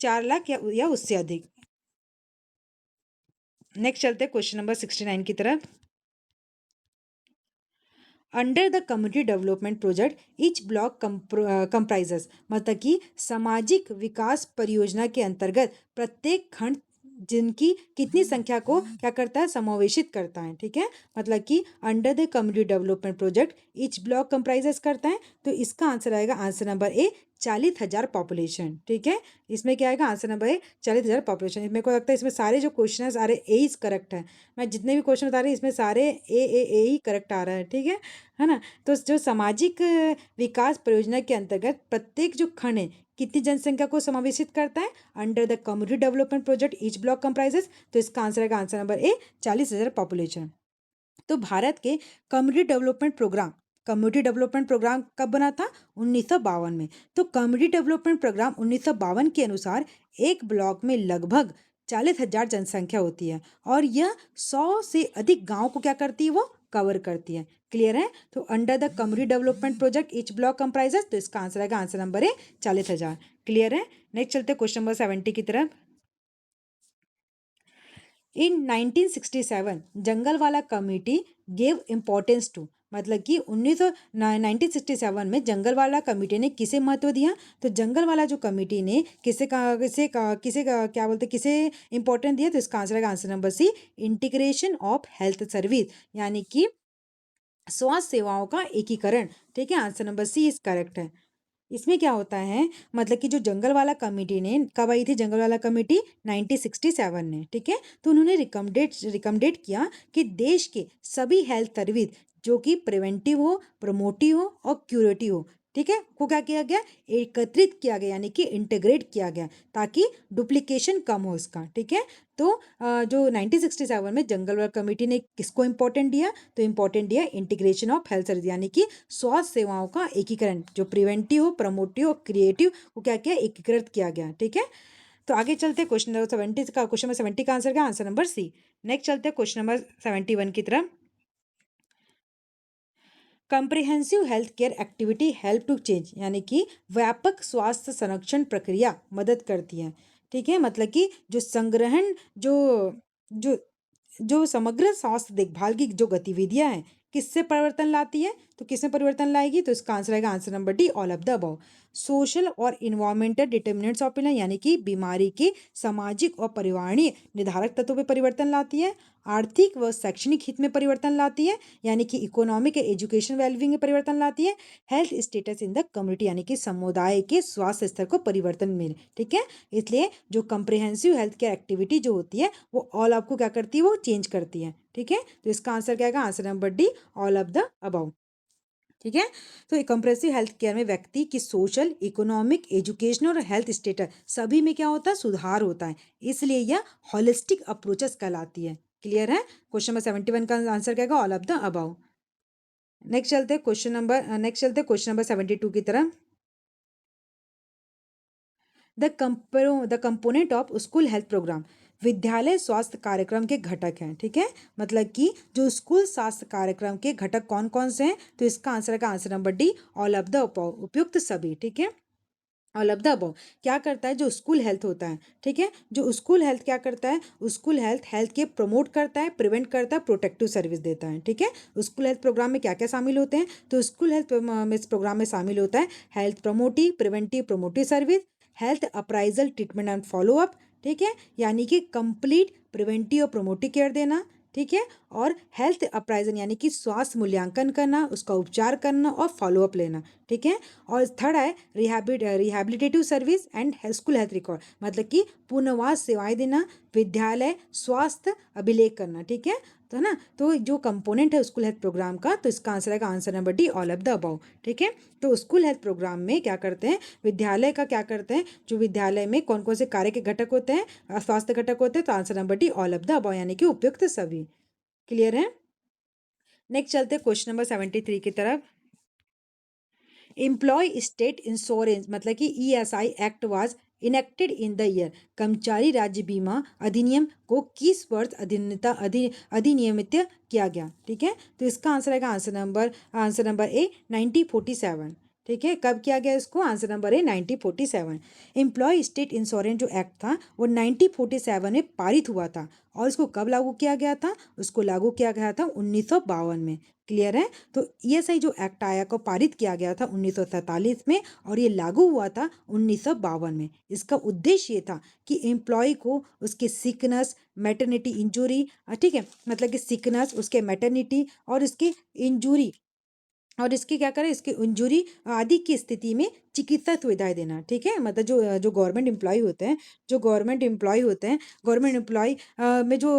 4 lakh या उससे अधिक। नेक्स्ट चलते हैं क्वेश्चन नंबर 69 की तरफ। Under the community development project each block comprises, मतलब कि सामाजिक विकास परियोजना के अंतर्गत प्रत्येक खंड जिनकी कितनी संख्या को क्या करता है, समावेशित करता है। ठीक है, मतलब कि under the community development project each block comprises करता है। तो इसका आंसर आएगा आंसर नंबर ए 40,000 पॉपुलेशन। ठीक है, इसमें क्या आएगा आंसर नंबर ए 40,000 पॉपुलेशन। मेरे को लगता है इसमें सारे जो क्वेश्चन है सारे ए ही करेक्ट है। मैं जितने भी क्वेश्चन बता रही हूँ इसमें सारे ए ही करेक्ट आ रहा है। ठीक है ना। तो जो सामाजिक विकास परियोजना के अंतर्गत प्रत्येक जो खंड है कितनी जनसंख्या को समावेशित करता है, under the community development project each block comprises. तो इसका आंसर है आंसर नंबर ए 40,000 पॉपुलेशन। तो भारत के कम्युनिटी डेवलपमेंट प्रोग्राम कब बना था, 1952 में। तो कम्युनिटी डेवलपमेंट प्रोग्राम 1952 के अनुसार एक ब्लॉक में लगभग 40,000 जनसंख्या होती है और यह 100 से अधिक गांव को क्या करती है, वो कवर करती है। क्लियर है। तो under the community development project each block comprises, तो इसका आंसर आएगा आंसर नंबर है 40,000। क्लियर है। नेक्स्ट चलते क्वेश्चन नंबर 70 की तरफ। In 1967 Jungalwalla committee gave importance to, मतलब कि 1967 में जंगलवाला कमेटी ने किसे महत्व दिया। तो जंगलवाला जो कमेटी ने किसे क्या बोलते किसे इंपॉर्टेंट दिया। तो इसका आंसर है answer number C integration of health service, यानी कि स्वास्थ्य सेवाओं का एकीकरण। ठीक है, answer number C is correct है। इसमें क्या होता है, मतलब कि जो जंगल वाला कमेटी ने कब आई थी, जंगल वाला कमेटी 1967 ने। ठीक है, तो उन्होंने रिकमेंडेड किया कि देश के सभी हेल्थ सर्विस जो कि प्रिवेंटिव हो, प्रमोटिव हो और क्यूरेटिव हो, ठीक है, को क्या किया गया, एकत्रित किया गया, यानी कि इंटीग्रेट किया गया ताकि डुप्लीकेशन कम हो इसका। ठीक है, तो जो 1967 में जंगल वाला कमेटी ने किसको इंपॉर्टेंट दिया, तो इंपॉर्टेंट दिया इंटीग्रेशन ऑफ हेल्थ सर्विस, यानी कि स्वास्थ्य सेवाओं का एकीकरण, जो प्रिवेंटिव हो, प्रमोटिव और क्रिएटिव को क्या किया, एकीकृत किया गया। ठीक है, तो आगे चलते क्वेश्चन नंबर 70 का आंसर क्या, आंसर नंबर सी। नेक्स्ट चलते क्वेश्चन नंबर 71 की तरफ। Comprehensive health care activity help to change, यानी कि व्यापक स्वास्थ्य संरक्षण प्रक्रिया मदद करती है। ठीक है, मतलब कि जो संग्रहण जो जो जो समग्र स्वास्थ्य देखभाल की जो गतिविधियां हैं किससे परिवर्तन लाती है, तो किसमें परिवर्तन लाएगी, तो इसका आंसर आएगा answer number D all of the above. Social और इन्वायरमेंटल डिटर्मिनेंट्स ऑफ इलनेस, यानी कि बीमारी के सामाजिक और पर्यावरणीय निर्धारक तत्वों पर परिवर्तन लाती है। आर्थिक व शैक्षणिक हित में परिवर्तन लाती है, यानी कि इकोनॉमिक एजुकेशन वेलबींग में परिवर्तन लाती है। Health status in the community, यानी कि समुदाय के स्वास्थ्य स्तर को परिवर्तन मिले। ठीक है, इसलिए जो कंप्रिहेंसिव हेल्थ केयर एक्टिविटी जो होती है वो ऑल आपको क्या करती है, वो चेंज करती है। ठीक है, तो इसका आंसर क्या आएगा, answer number D all of the above. ठीक है, तो कंप्रेसिव हेल्थ केयर में व्यक्ति की सोशल, इकोनॉमिक, एजुकेशनल और हेल्थ स्टेटस सभी में क्या होता है, सुधार होता है, इसलिए यह होलिस्टिक अप्रोचेस कहलाती है। क्लियर है। क्वेश्चन नंबर 71 का आंसर क्या all of the above. Next चलते क्वेश्चन नंबर 72 की तरफ। The component of school health program, विद्यालय स्वास्थ्य कार्यक्रम के घटक हैं। ठीक है, मतलब कि जो स्कूल स्वास्थ्य कार्यक्रम के घटक कौन कौन से हैं, तो इसका आंसर का answer number D all of the उपयुक्त सभी। ठीक है, ऑल ऑफ द अबव क्या करता है, जो स्कूल हेल्थ होता है। ठीक है, जो स्कूल हेल्थ क्या करता है, स्कूल हेल्थ के प्रमोट करता है, प्रिवेंट करता है, प्रोटेक्टिव सर्विस देता है। ठीक है, स्कूल हेल्थ प्रोग्राम में क्या क्या शामिल होते हैं, तो स्कूल हेल्थ प्रोग्राम में शामिल होता है health promotive, preventive, promotive service, health appraisal, treatment and follow up. ठीक है, यानी कि कंप्लीट प्रिवेंटिव और प्रमोटिव केयर देना। ठीक है, और हेल्थ अप्राइजल यानी कि स्वास्थ्य मूल्यांकन करना, उसका उपचार करना और फॉलोअप लेना। ठीक है, और थर्ड है rehabilitative service and school health record, मतलब कि पुनर्वास सेवाएं देना, विद्यालय स्वास्थ्य अभिलेख करना। ठीक है, तो है ना, तो जो कंपोनेंट है स्कूल हेल्थ प्रोग्राम का, तो इसका आंसर है answer number D all of the above. ठीक है, तो स्कूल हेल्थ प्रोग्राम में क्या करते हैं, विद्यालय का क्या करते हैं, जो विद्यालय में कौन कौन से कार्य के घटक होते हैं, स्वास्थ्य घटक होते हैं, तो answer number D all of the above, यानी कि उपयुक्त सभी। क्लियर है। नेक्स्ट चलते हैं क्वेश्चन नंबर 73 की तरफ। एम्प्लॉय स्टेट इंश्योरेंस, मतलब कि ESI act was enacted in the year, कर्मचारी राज्य बीमा अधिनियम को किस वर्ष अधिनियमित किया गया। ठीक है, तो इसका आंसर आएगा आंसर नंबर ए 1947। ठीक है, कब किया गया इसको? आंसर नंबर है 1947। एम्प्लॉय स्टेट इंश्योरेंस जो एक्ट था वो 1947 में पारित हुआ था। और इसको कब लागू किया गया था? उसको लागू किया गया था 1952 में। क्लियर है? तो ईएसआई जो एक्ट आया को पारित किया गया था 1947 में और ये लागू हुआ था 1952 में। इसका उद्देश्य ये था कि एम्प्लॉय को उसके सिकनेस, मैटरनिटी इंजरी, ठीक है, मतलब कि सिकनेस, उसके मैटरनिटी और उसकी इंजूरी और इसकी क्या करें, इसकी इंजुरी आदि की स्थिति में चिकित्सा सुविधाएं देना। ठीक है, मतलब जो जो गवर्नमेंट एम्प्लॉय होते हैं, जो गवर्नमेंट एम्प्लॉय होते हैं, गवर्नमेंट एम्प्लॉय में जो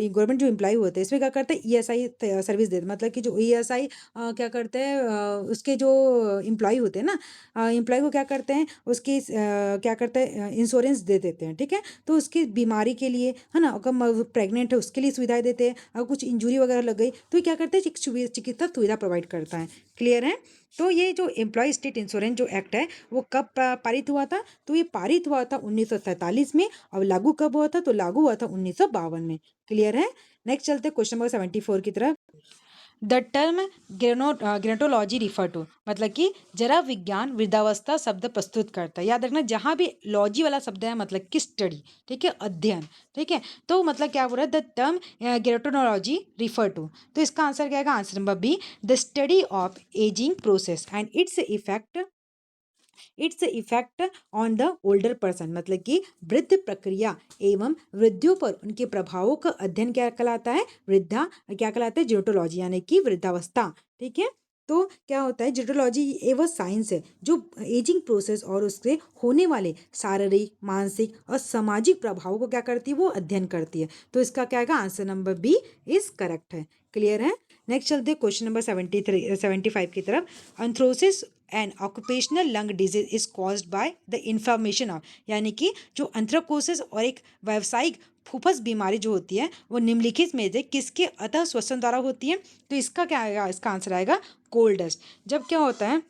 गवर्नमेंट जो एम्प्लॉय होते हैं इसमें क्या करते हैं, ईएसआई सर्विस देते हैं। मतलब कि जो ईएसआई क्या करते हैं, उसके जो एम्प्लॉय होते हैं ना, एम्प्लॉय को क्या करते हैं, उसकी क्या करते हैं, इंश्योरेंस दे देते हैं। ठीक है, तो उसकी बीमारी के लिए, है ना, अगर प्रेग्नेंट है उसके लिए सुविधाएं देते हैं, अगर कुछ इंजुरी वगैरह लग गई तो ये क्या करते हैं, चिकित्सा सुविधा प्रोवाइड करता है। क्लियर है? तो ये जो एम्प्लॉय स्टेट इंश्योरेंस जो एक्ट है वो कब पारित हुआ था? तो ये पारित हुआ था 1947 में और लागू कब हुआ था? तो लागू हुआ था 1952 में। क्लियर है? नेक्स्ट चलते क्वेश्चन नंबर 74 की तरफ। द टर्म ग्रेनोटोलॉजी रिफर टू, मतलब कि जरा विज्ञान वृद्धावस्था शब्द प्रस्तुत करता है। याद रखना, जहां भी लॉजी वाला शब्द है मतलब कि स्टडी, ठीक है, अध्ययन। ठीक है, तो मतलब क्या बोल रहा है, the term gerontology refer to, तो इसका आंसर क्या आएगा? Answer number B, the study of ageing process and its effect on the older person, मतलब कि वृद्ध प्रक्रिया एवं वृद्धियों पर उनके प्रभावों का अध्ययन क्या कहलाता है? वृद्धा क्या कहलाता है? जियोटोलॉजी, यानी कि वृद्धावस्था। ठीक है, तो क्या होता है, जियोटोलॉजी ये वो साइंस है जो एजिंग प्रोसेस और उससे होने वाले शारीरिक, मानसिक और सामाजिक प्रभावों को क्या करती है? वो अध्ययन करती है। तो इसका क्या आएगा? Answer number B is correct है। क्लियर है? नेक्स्ट चलते हैं क्वेश्चन नंबर 75 की तरफ। Anthracosis and occupational lung disease is caused by the inflammation of, यानी कि जो एंथ्रोकोसिस और एक व्यावसायिक फुफ्फुस बीमारी जो होती है वो निम्नलिखित में से किसके अतः श्वसन द्वारा होती है? तो इसका क्या आएगा? इसका आंसर आएगा कोल डस्ट। जब क्या होता है,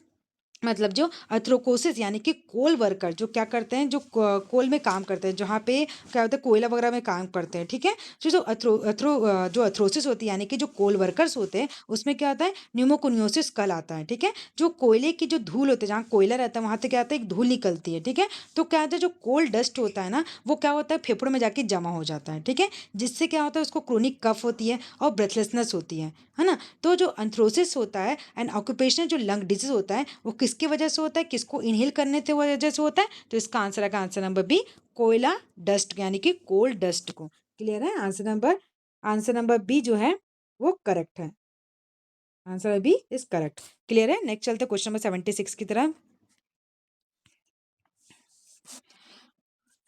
मतलब जो अथ्रोकोसिस यानी कि कोल वर्कर जो क्या करते हैं, जो कोल में काम करते हैं, जहाँ पे क्या होता है, कोयला वगैरह में काम करते हैं। ठीक है, जो जो जो अथ्रोसिस होती है यानी कि जो कोल वर्कर्स होते हैं उसमें क्या होता है, न्यूमोकोनियोसिस कल आता है। ठीक है, जो कोयले की जो धूल होती है, जहाँ कोयला रहता है वहाँ से क्या होता है, एक धूल निकलती है। ठीक है, तो क्या होता है, जो कोल डस्ट होता है ना वो क्या होता है, फेफड़ों में जाके जमा हो जाता है। ठीक है, जिससे क्या होता है, उसको क्रोनिक कफ होती है और ब्रेथलेसनेस होती है ना। तो जो एंथ्रोसिस होता है एंड ऑक्यूपेशनल जो लंग डिजीज होता है वो किसकी वजह से होता है, किसको इनहेल करने से वजह से होता है? तो इसका आंसर है, आंसर नंबर बी, कोयला डस्ट यानी कि कोल डस्ट को। क्लियर है? आंसर नंबर बी जो है वो करेक्ट है। Answer B is correct. Clear है? नेक्स्ट चलते क्वेश्चन नंबर 76 की तरफ।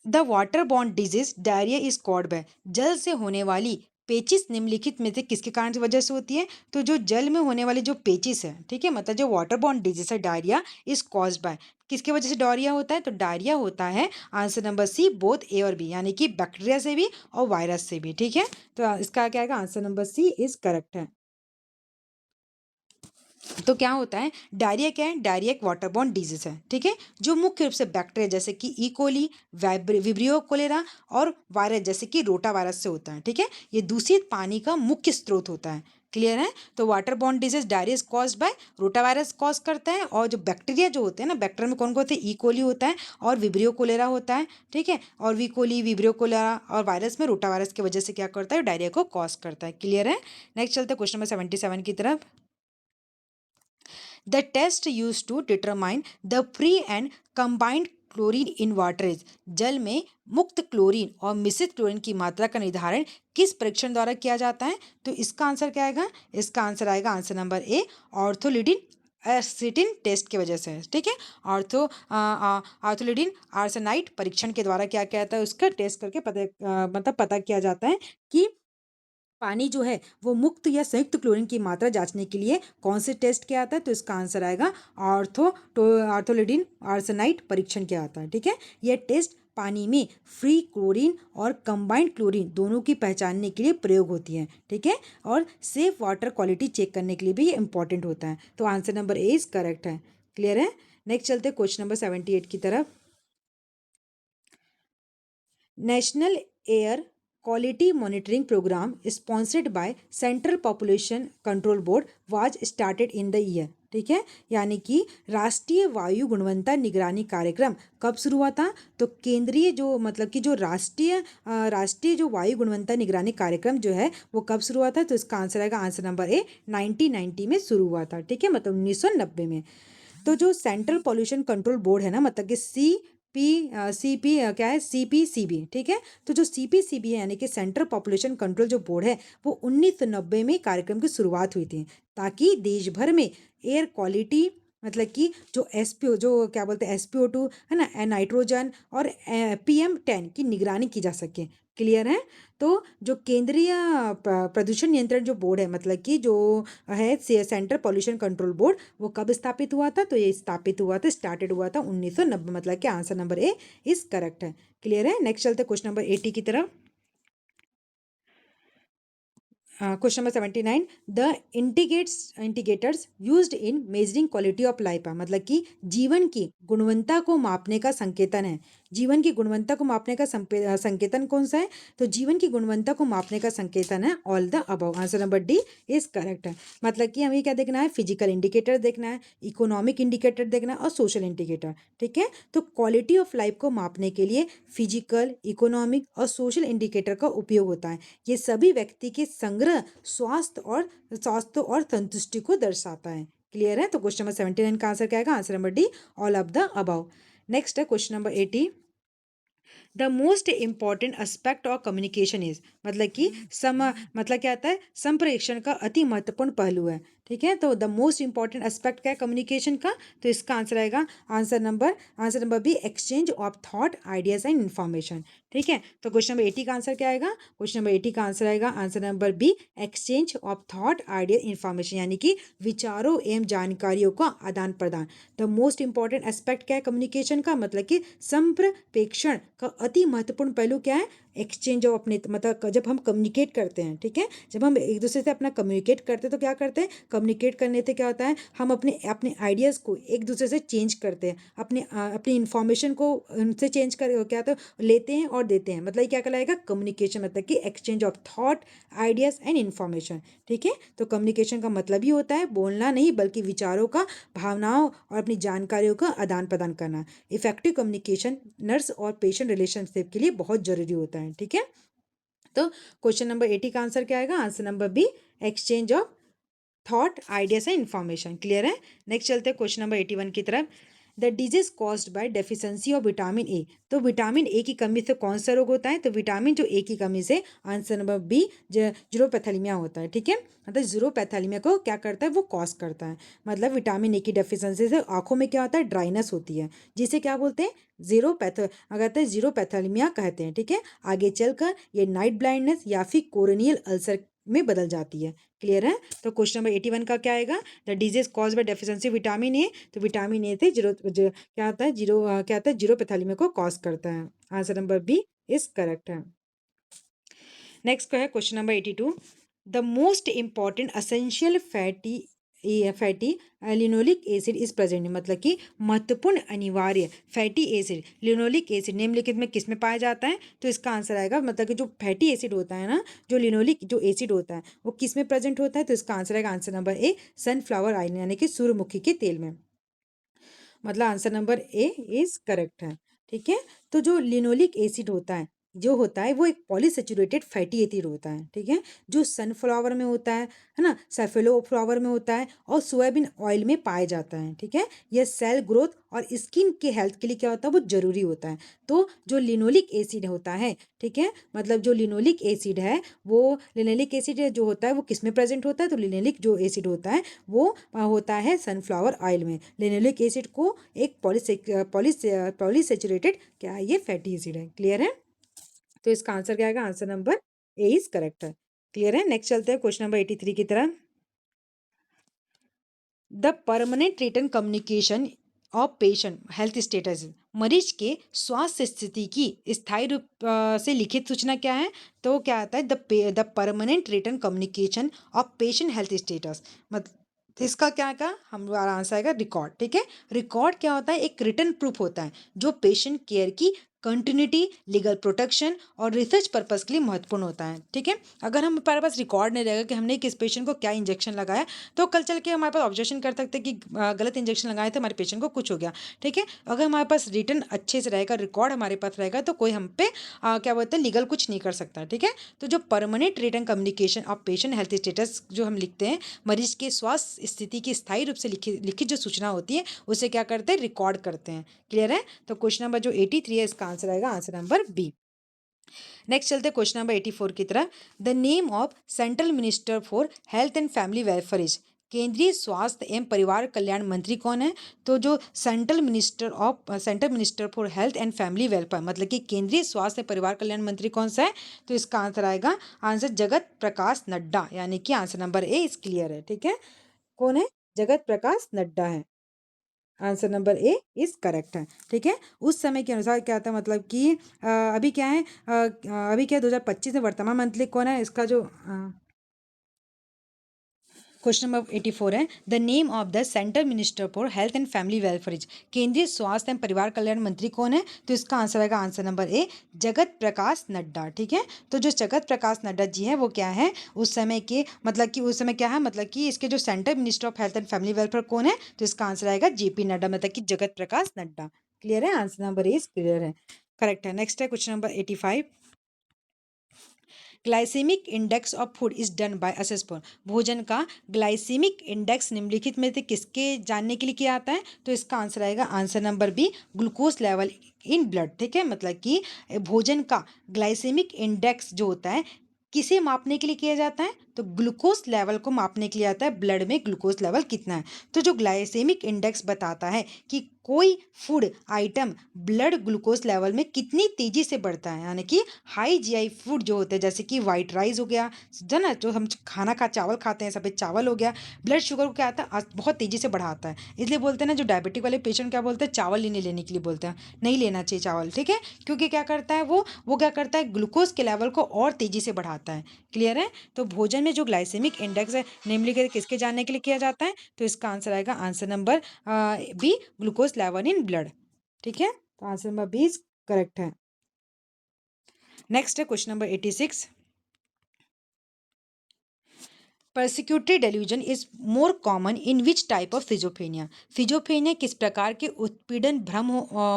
The water borne disease diarrhoea is called by, जल से होने वाली पेचिस निम्नलिखित में से किसके कारण से वजह से होती है? तो जो जल में होने वाली जो पेचिस है, ठीक है, मतलब जो वाटर बॉर्न डिजीज है डायरिया इज कॉज्ड बाय, किसकी वजह से डायरिया होता है? तो डायरिया होता है answer number C, both A और बी, यानी कि बैक्टीरिया से भी और वायरस से भी। ठीक है, तो इसका क्या आएगा? Answer number C is correct है। तो क्या होता है, डायरिया क्या है? डायरिया एक वाटरबॉर्न डिजीज है। ठीक है, जो मुख्य रूप से बैक्टीरिया जैसे कि इकोली, विब्रियो कोलेरा और वायरस जैसे कि रोटा वायरस से होता है। ठीक है, ये दूषित पानी का मुख्य स्रोत होता है। क्लियर है? तो water borne disease diarrhoea is cause by rota virus cause करता है, और जो बैक्टीरिया जो होते हैं ना, बैक्टीरिया में कौन कौन होते हैं? इकोली होता है और विब्रियो कोलेरा होता है। ठीक है, और विकोली, विब्रियो कोलेरा और वायरस में रोटा वायरस की वजह से क्या करता है, डायरिया को कॉज करता है। क्लियर है? नेक्स्ट चलते हैं क्वेश्चन नंबर 77 की तरफ। The test used to determine the free and combined chlorine in water is, जल में मुक्त क्लोरीन और मिश्रित क्लोरीन की मात्रा का निर्धारण किस परीक्षण द्वारा किया जाता है? तो इसका आंसर क्या आएगा? इसका आंसर आएगा आंसर नंबर ए, ऑर्थोलिडिन एसिटिन टेस्ट की वजह से। ठीक है, ऑर्थोलिडिन आर्सेनाइट परीक्षण के द्वारा क्या किया जाता है, उसका टेस्ट करके मतलब पता किया जाता है कि पानी जो है वो मुक्त या संयुक्त क्लोरीन की मात्रा जांचने के लिए कौन से टेस्ट किया आता है? तो इसका आंसर आएगा ऑर्थोलिडिन आर्सेनाइट परीक्षण किया आता है। ठीक है, यह टेस्ट पानी में फ्री क्लोरीन और कंबाइंड क्लोरीन दोनों की पहचानने के लिए प्रयोग होती है। ठीक है, और सेफ वाटर क्वालिटी चेक करने के लिए भी ये इंपॉर्टेंट होता है। तो answer number A is correct है। क्लियर है? नेक्स्ट चलते क्वेश्चन नंबर 78 की तरफ। National air quality monitoring program sponsored by Central Population Control Board was started in the year, ठीक है। यानी कि राष्ट्रीय वायु गुणवत्ता निगरानी कार्यक्रम कब शुरू हुआ था? तो केंद्रीय जो मतलब कि जो राष्ट्रीय जो वायु गुणवत्ता निगरानी कार्यक्रम जो है वो कब शुरू हुआ था? तो इसका आंसर आएगा आंसर नंबर ए 1990 में शुरू हुआ था। ठीक है, मतलब 1990 में। तो जो सेंट्रल पॉल्यूशन कंट्रोल बोर्ड है ना, मतलब कि सी पी क्या है, CPCB। ठीक है, तो जो CPCB है यानी कि सेंट्रल पॉपुलेशन कंट्रोल जो बोर्ड है वो 1990 में कार्यक्रम की शुरुआत हुई थी, ताकि देश भर में एयर क्वालिटी मतलब कि जो एसपीओ जो क्या बोलते हैं SPO2 है ना, नाइट्रोजन और PM10 की निगरानी की जा सके। क्लियर है? तो जो केंद्रीय प्रदूषण नियंत्रण जो बोर्ड है मतलब कि जो है सेंट्रल पॉल्यूशन कंट्रोल बोर्ड, वो कब स्थापित हुआ था? तो ये स्थापित हुआ था, स्टार्टेड हुआ था 1990, मतलब कि answer number A is correct है। क्लियर है? नेक्स्ट चलते क्वेश्चन नंबर 80 की तरफ। Question number 79, the indicators used in measuring quality of life, मतलब कि जीवन की गुणवत्ता को मापने का संकेतन है। जीवन की गुणवत्ता को मापने का संकेतन कौन सा है? तो जीवन की गुणवत्ता को मापने का संकेतन है all the above. Answer number D is correct है। मतलब कि हमें क्या देखना है? फिजिकल इंडिकेटर देखना है, इकोनॉमिक इंडिकेटर देखना है और सोशल इंडिकेटर। ठीक है, तो क्वालिटी ऑफ लाइफ को मापने के लिए फिजिकल, इकोनॉमिक और सोशल इंडिकेटर का उपयोग होता है। ये सभी व्यक्ति के संग्रह स्वास्थ्य और संतुष्टि को दर्शाता है। क्लियर है? तो क्वेश्चन नंबर 79 का आंसर क्या आएगा? Answer number D all of the above. Next है question number 80, the most important aspect of communication is, मतलब कि मतलब क्या आता है? संप्रेषण का अति महत्वपूर्ण पहलू है। ठीक है, तो द मोस्ट इंपॉर्टेंट एस्पेक्ट क्या है कम्युनिकेशन का? तो इसका आंसर आएगा answer number B, exchange of thought, ideas and information. ठीक है, तो क्वेश्चन नंबर 80 का आंसर क्या आएगा? क्वेश्चन नंबर 80 का आंसर आएगा answer number B, exchange of thought, idea, information, यानी कि विचारों एवं जानकारियों का आदान प्रदान। द मोस्ट इंपॉर्टेंट एस्पेक्ट क्या है कम्युनिकेशन का? मतलब कि संप्रेषण का अति महत्वपूर्ण पहलू क्या है? एक्सचेंज ऑफ अपने मतलब जब हम कम्युनिकेट करते हैं, ठीक है, जब हम एक दूसरे से अपना कम्युनिकेट करते हैं तो क्या करते हैं? कम्युनिकेट करने से क्या होता है? हम अपने अपने आइडियाज़ को एक दूसरे से चेंज करते हैं, अपनी इंफॉर्मेशन को उनसे चेंज कर क्या तो लेते हैं और देते हैं, मतलब ये क्या कहलाएगा? कम्युनिकेशन, मतलब कि exchange of thought, ideas and information. ठीक है, तो कम्युनिकेशन का मतलब ही होता है बोलना नहीं बल्कि विचारों का, भावनाओं और अपनी जानकारियों का आदान प्रदान करना। इफेक्टिव कम्युनिकेशन नर्स और पेशेंट रिलेशनशिप के लिए बहुत जरूरी होता है। ठीक है, तो क्वेश्चन नंबर 80 का आंसर क्या आएगा? Answer number B, exchange of thought, ideas and information. Clear है? नेक्स्ट चलते हैं क्वेश्चन नंबर 81 की तरफ। The disease caused by deficiency of vitamin A, तो विटामिन ए की कमी से कौन सा रोग होता है? तो विटामिन जो ए की कमी से आंसर नंबर बी, जीरोपैथेलीमिया होता है। ठीक है, मतलब जीरोपैथेलीमिया को क्या करता है? वो कॉज करता है। मतलब विटामिन ए की डेफिशिएंसी से आंखों में क्या होता है? ड्राइनेस होती है, जिसे क्या बोलते हैं? जीरोपैथेलीमिया कहते हैं। ठीक है, आगे चलकर ये नाइट ब्लाइंडनेस या फिर कोरोनियल अल्सर में बदल जाती है। क्लियर है? तो क्वेश्चन नंबर 81 का क्या आएगा? The disease cause by deficiency vitamin A, तो विटामिन ए से क्या होता है? क्या होता है? जीरोपैथेलीमिया को कॉज करता है। Answer number B is correct है। नेक्स्ट का है question number 82, the most important essential fatty linoleic acid is present, मतलब कि महत्वपूर्ण अनिवार्य फैटी एसिड लिनोलिक एसिड निम्नलिखित में किस में पाया जाता है? तो इसका आंसर आएगा मतलब कि जो फैटी एसिड होता है ना, जो लिनोलिक जो एसिड होता है वो किस में प्रेजेंट होता है? तो इसका आंसर आएगा आंसर नंबर ए, सनफ्लावर ऑयल यानी कि सूर्यमुखी के तेल में। मतलब answer number A is correct है। ठीक है, तो जो लिनोलिक एसिड होता है वो एक पॉलीसेचुरेटेड फैटी एसिड होता है। ठीक है, जो सनफ्लावर में होता है ना, सैफेलो फ्लावर में होता है और सोयाबीन ऑयल में पाया जाता है। ठीक है, यह सेल ग्रोथ और स्किन के हेल्थ के लिए क्या होता है? वो जरूरी होता है। तो जो लिनोलिक एसिड होता है, ठीक है, मतलब जो लिनोलिक एसिड है वो लिनोलिक एसिड जो होता है वो किस में प्रेजेंट होता है? तो लिनोलिक जो एसिड होता है वो होता है सनफ्लावर ऑयल में। लिनोलिक एसिड को एक पॉलीसेचुरेटेड क्या है? ये फैटी एसिड है। क्लियर है? तो इसका आंसर क्या आएगा? Answer number A is correct है। क्लियर है? नेक्स्ट चलते हैं क्वेश्चन नंबर 83 की तरफ। The permanent return communication of patient health status, मरीज के स्वास्थ्य स्थिति की स्थायी रूप से लिखित सूचना क्या है? तो क्या आता है? The permanent return communication of patient health status, मतलब इसका क्या का हमारा आंसर आएगा रिकॉर्ड। ठीक है, रिकॉर्ड क्या होता है? एक रिटर्न प्रूफ होता है जो पेशेंट केयर की कंटिन्यूटी, लीगल प्रोटेक्शन और रिसर्च पर्पस के लिए महत्वपूर्ण होता है। ठीक है, अगर हमारे पास रिकॉर्ड नहीं रहेगा कि हमने किस पेशेंट को क्या इंजेक्शन लगाया, तो कल चल के हमारे पास ऑब्जेक्शन कर सकते हैं कि गलत इंजेक्शन लगाए थे, हमारे पेशेंट को कुछ हो गया। ठीक है, अगर हमारे पास रिटर्न अच्छे से रहेगा, रिकॉर्ड हमारे पास रहेगा, तो कोई हम पे क्या बोलते हैं लीगल कुछ नहीं कर सकता। ठीक है, तो जो permanent return communication of patient health status जो हम लिखते हैं, मरीज के स्वास्थ्य स्थिति की स्थायी रूप से लिखित जो सूचना होती है उसे क्या करते हैं, रिकॉर्ड करते हैं। क्लियर है, तो क्वेश्चन नंबर जो 83 है इसका आंसर आएगा आंसर नंबर बी। नेक्स्ट चलते क्वेश्चन नंबर 84 की तरफ। The name of central minister for health and family welfare is, केंद्रीय स्वास्थ्य एवं परिवार कल्याण मंत्री कौन है? तो जो central minister for health and family welfare मतलब कि केंद्रीय स्वास्थ्य परिवार कल्याण मंत्री कौन सा है? तो इसका आंसर आएगा आंसर जगत प्रकाश नड्डा, यानी कि answer number A is clear है। ठीक है, कौन है? जगत प्रकाश नड्डा है, answer number A is correct है। ठीक है, उस समय के अनुसार क्या था, मतलब कि अभी क्या है, अभी क्या 2025 में वर्तमान मंत्री कौन है? इसका जो क्वेश्चन नंबर 84 है, the name of the central minister for health and family welfare is, केंद्रीय स्वास्थ्य एवं परिवार कल्याण मंत्री कौन है? तो इसका आंसर आएगा आंसर नंबर ए जगत प्रकाश नड्डा। ठीक है, तो जो जगत प्रकाश नड्डा जी हैं वो क्या है उस समय के, मतलब कि उस समय क्या है, मतलब कि इसके जो central minister of health and family welfare कौन है? तो इसका आंसर आएगा जेपी नड्डा, मतलब कि जगत प्रकाश नड्डा। क्लियर है, आंसर नंबर ए क्लियर है, करेक्ट है। नेक्स्ट है question number 85। Glycemic index of food is done by असेसपर, भोजन का ग्लाइसेमिक इंडेक्स निम्नलिखित में से किसके जानने के लिए किया आता है? तो इसका आंसर आएगा answer number B glucose level in blood. ठीक है, मतलब कि भोजन का ग्लाइसेमिक इंडेक्स जो होता है किसे मापने के लिए किया जाता है? तो ग्लूकोज लेवल को मापने के लिए आता है, ब्लड में ग्लूकोज लेवल कितना है। तो जो ग्लाइसेमिक इंडेक्स बताता है कि कोई food item blood glucose level में कितनी तेजी से बढ़ता है, यानी कि हाई जीआई फूड जो होते हैं जैसे कि वाइट राइस हो गया, जो ना जो हम खाना चावल खाते हैं, सफ़ेद चावल हो गया, ब्लड शुगर को क्या आता है बहुत तेज़ी से बढ़ाता है। इसलिए बोलते हैं ना, जो डायबिटिक वाले पेशेंट क्या बोलते हैं, चावल ही नहीं लेने के लिए बोलते हैं, नहीं लेना चाहिए चावल। ठीक है, क्योंकि क्या करता है वो क्या करता है, ग्लूकोज के लेवल को और तेज़ी से बढ़ाता है। क्लियर है, तो भोजन में जो ग्लाइसेमिक इंडेक्स है निम्नलिखित किसके जानने के लिए किया जाता है? तो इसका आंसर आएगा answer number B glucose level in blood. ठीक है, तो आंसर नंबर बी करेक्ट है। नेक्स्ट है question number 86। Persecutory delusion is more common in which type of schizophrenia, schizophrenia किस प्रकार के उत्पीड़न भ्रम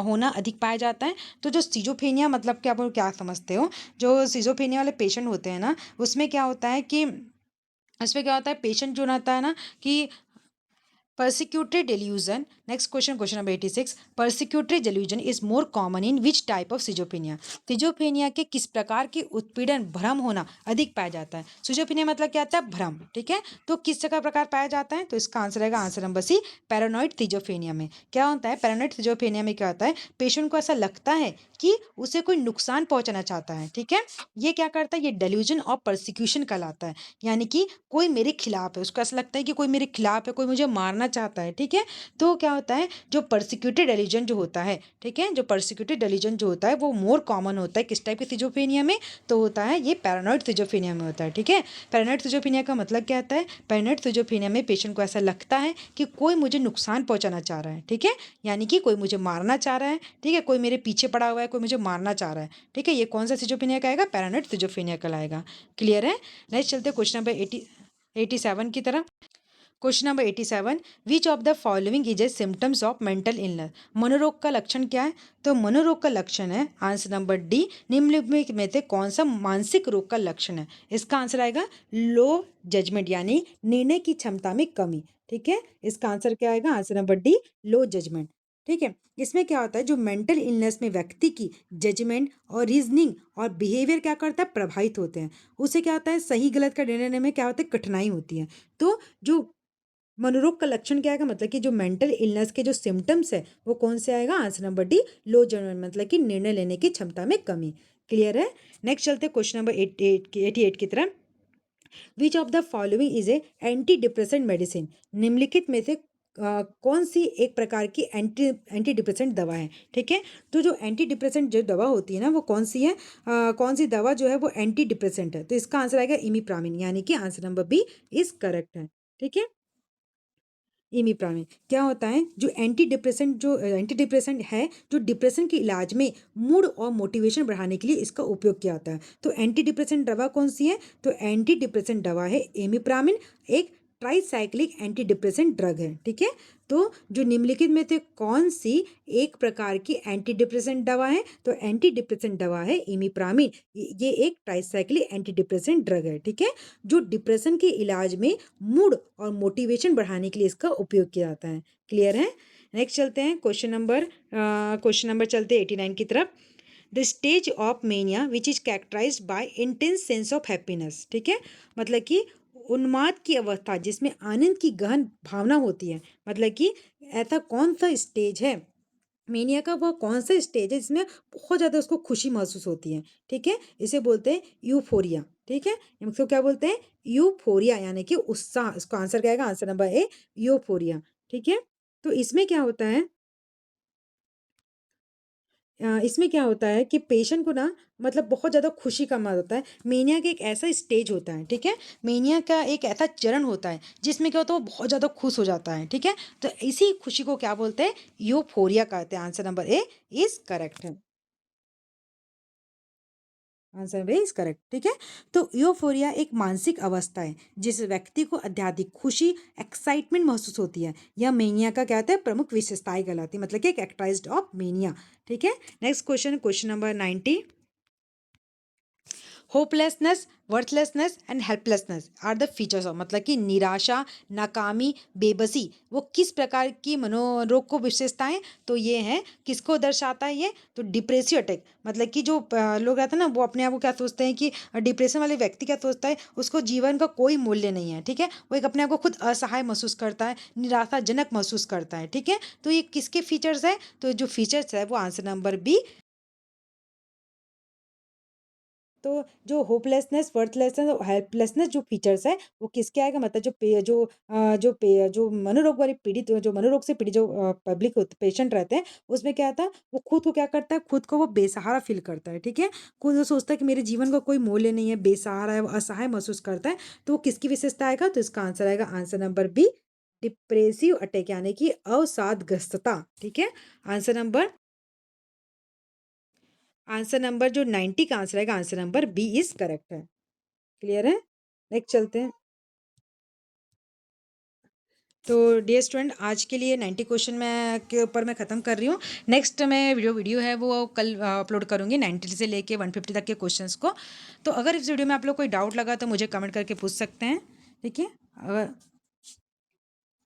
होना अधिक पाया जाता है? तो जो सिजोफ्रेनिया मतलब क्या, आप क्या समझते हो, जो सिजोफ्रेनिया वाले पेशेंट होते हैं ना, उसमें क्या होता है कि उसमें क्या होता है, पेशेंट जो रहता है ना कि persecutory delusion, next question number 86, persecutory delusion is more common in which type of schizophrenia, schizophrenia के किस प्रकार के उत्पीड़न भ्रम होना अधिक पाया जाता है? सिजोफ्रेनिया मतलब क्या आता है, भ्रम। ठीक है, तो किस जगह प्रकार पाया जाता है? तो इसका आंसर रहेगा answer number C paranoid schizophrenia में। क्या होता है पैरानॉइड सिजोफ्रेनिया में, क्या होता है, पेशेंट को ऐसा लगता है कि उसे कोई नुकसान पहुंचाना चाहता है। ठीक है, ये क्या करता है, ये डेल्यूजन ऑफ परसिक्यूशन कहलाता है, यानी कि कोई मेरे खिलाफ है, उसको ऐसा लगता है कि कोई मेरे खिलाफ है, कोई मुझे मारना चाहता है। ठीक है, तो क्या होता है, जो परसिक्यूटेड रिलीजन जो होता है, ठीक है, जो परसिक्यूटेड रिलीजन जो होता है वो मोर कॉमन होता है किस टाइप की सिजोफ्रेनिया में? तो होता है ये पैरानॉइड सिजोफ्रेनिया में होता है। ठीक है, पैरानॉइड सिजोफ्रेनिया का मतलब क्या होता है, पैरानॉइड सिजोफ्रेनिया में पेशेंट को ऐसा लगता है कि कोई मुझे नुकसान पहुंचाना चाह रहा है। ठीक है, यानी कि कोई मुझे मारना चाह रहा है। ठीक है, कोई मेरे पीछे पड़ा हुआ है, कोई मुझे मारना चाह रहा है। ठीक है, ये कौन सा सिजोफ्रेनिया कहलाएगा, पैरानॉइड सिजोफ्रेनिया कहलाएगा। क्लियर है, नेक्स्ट चलते क्वेश्चन नंबर 87 की तरफ। Question number 87, which of the following is a symptoms of mental illness, मनोरोग का लक्षण क्या है? तो मनोरोग का लक्षण है आंसर नंबर डी निम्नलिखित में से कौन सा मानसिक रोग का लक्षण है? इसका आंसर आएगा लो जजमेंट, यानी निर्णय की क्षमता में कमी। ठीक है, इसका आंसर क्या आएगा, आंसर नंबर डी लो जजमेंट। ठीक है, इसमें क्या होता है, जो मेंटल इलनेस में व्यक्ति की जजमेंट और रीजनिंग और बिहेवियर क्या करता है, प्रभावित होते हैं। उसे क्या होता है, सही गलत का निर्णय लेने में क्या होता है, कठिनाई होती है। तो जो मनोरोग का लक्षण क्या आएगा, मतलब कि जो मेंटल इलनेस के जो सिम्टम्स है वो कौन से आएगा, आंसर नंबर डी लो जजमेंट, मतलब कि निर्णय लेने की क्षमता में कमी। क्लियर है, नेक्स्ट चलते क्वेश्चन नंबर 88 की तरफ। Which of the following is a anti depressant medicine, निम्नलिखित में से कौन सी एक प्रकार की एंटी डिप्रेसेंट दवा है? ठीक है, तो जो एंटी डिप्रेसेंट जो दवा होती है ना वो कौन सी है, कौन सी दवा जो है वो एंटी डिप्रेसेंट है? तो इसका आंसर आएगा इमिप्रामिन, यानी कि answer number B is correct है। ठीक है, इमिप्रामिन क्या होता है? जो एंटी डिप्रेसेंट है, जो डिप्रेशन के इलाज में मूड और मोटिवेशन बढ़ाने के लिए इसका उपयोग किया जाता है। तो एंटी डिप्रेसेंट दवा कौन सी है? तो एंटी डिप्रेसेंट दवा है इमिप्रामिन, एक ट्राइसाइक्लिक एंटी डिप्रेसेंट ड्रग है। ठीक है, तो जो निम्नलिखित में से कौन सी एक प्रकार की एंटी डिप्रेसेंट दवा है? तो एंटी डिप्रेसेंट दवा है इमिप्रामिन। ये एक ट्राइसाइक्लिक एंटी डिप्रेसेंट ड्रग है। ठीक है, जो डिप्रेशन के इलाज में मूड और मोटिवेशन बढ़ाने के लिए इसका उपयोग किया जाता है। क्लियर है? नेक्स्ट चलते हैं क्वेश्चन नंबर चलते हैं 89 की तरफ। The stage of mania which is characterised by intense sense of happiness. ठीक है, मतलब कि उन्माद की अवस्था जिसमें आनंद की गहन भावना होती है। मतलब कि ऐसा कौन सा स्टेज है मेनिया का, वह कौन सा स्टेज है जिसमें बहुत ज़्यादा उसको खुशी महसूस होती है। ठीक है, इसे बोलते हैं यूफोरिया। ठीक है, इसको क्या बोलते हैं? यूफोरिया, यानी कि उत्साह। इसका आंसर क्या आएगा? आंसर नंबर ए, यूफोरिया। ठीक है, तो इसमें क्या होता है? इसमें क्या होता है कि पेशेंट को ना, मतलब बहुत ज़्यादा खुशी का मजा होता है। मेनिया का एक ऐसा स्टेज होता है। ठीक है, मेनिया का एक ऐसा चरण होता है जिसमें क्या होता है, वो बहुत ज़्यादा खुश हो जाता है। ठीक है, तो इसी खुशी को क्या बोलते हैं? यूफोरिया कहते हैं। Answer number A is correct है। Answer B is correct. ठीक है, तो यूफोरिया एक मानसिक अवस्था है जिस व्यक्ति को अत्यधिक खुशी, एक्साइटमेंट महसूस होती है। यह मेनिया का क्या होता है? प्रमुख विशेषताएं कहलाती है, मतलब कि कैरेक्टराइज्ड ऑफ मेनिया। ठीक है, next question number 90। Hopelessness, worthlessness and helplessness are the features of, मतलब कि निराशा, नाकामी, बेबसी, वो किस प्रकार की मनोरोग को विशेषताएं? तो ये हैं, किसको दर्शाता है ये? तो डिप्रेसिव अटैक, मतलब कि जो लोग रहते हैं ना, वो अपने आप को क्या सोचते हैं कि डिप्रेशन वाले व्यक्ति क्या सोचता है, उसको जीवन का कोई मूल्य नहीं है। ठीक है, वो एक अपने आप को खुद असहाय महसूस करता है, निराशाजनक महसूस करता है। ठीक है, तो ये किसके फीचर्स है? तो जो फीचर्स है वो आंसर नंबर बी। तो जो होपलेसनेस, वर्थलेसनेस और हेल्पलेसनेस जो फीचर्स है, वो किसके आएगा? मतलब जो मनोरोग वाली पीड़ित, जो मनोरोग से पीड़ित जो पब्लिक पेशेंट रहते हैं, उसमें क्या आता है? वो खुद को क्या करता है? खुद को वो बेसहारा फील करता है। ठीक है, खुद वो सोचता है कि मेरे जीवन का कोई मूल्य नहीं है, बेसहारा है, वो असहाय महसूस करता है। तो वो किसकी विशेषता आएगा? तो इसका आंसर आएगा answer number B, depressive attack, यानी कि अवसादग्रस्तता। ठीक है, आंसर नंबर आंसर नंबर जो 90 का आंसर आएगा, answer number B is correct है। क्लियर है? नेक्स्ट चलते हैं। तो डियर स्टूडेंट, आज के लिए 90 क्वेश्चन मैं के ऊपर मैं ख़त्म कर रही हूँ। नेक्स्ट मैं वीडियो है वो कल अपलोड करूँगी 90 से लेके 150 तक के क्वेश्चंस को। तो अगर इस वीडियो में आप लोग कोई डाउट लगा तो मुझे कमेंट करके पूछ सकते हैं। ठीक है, अगर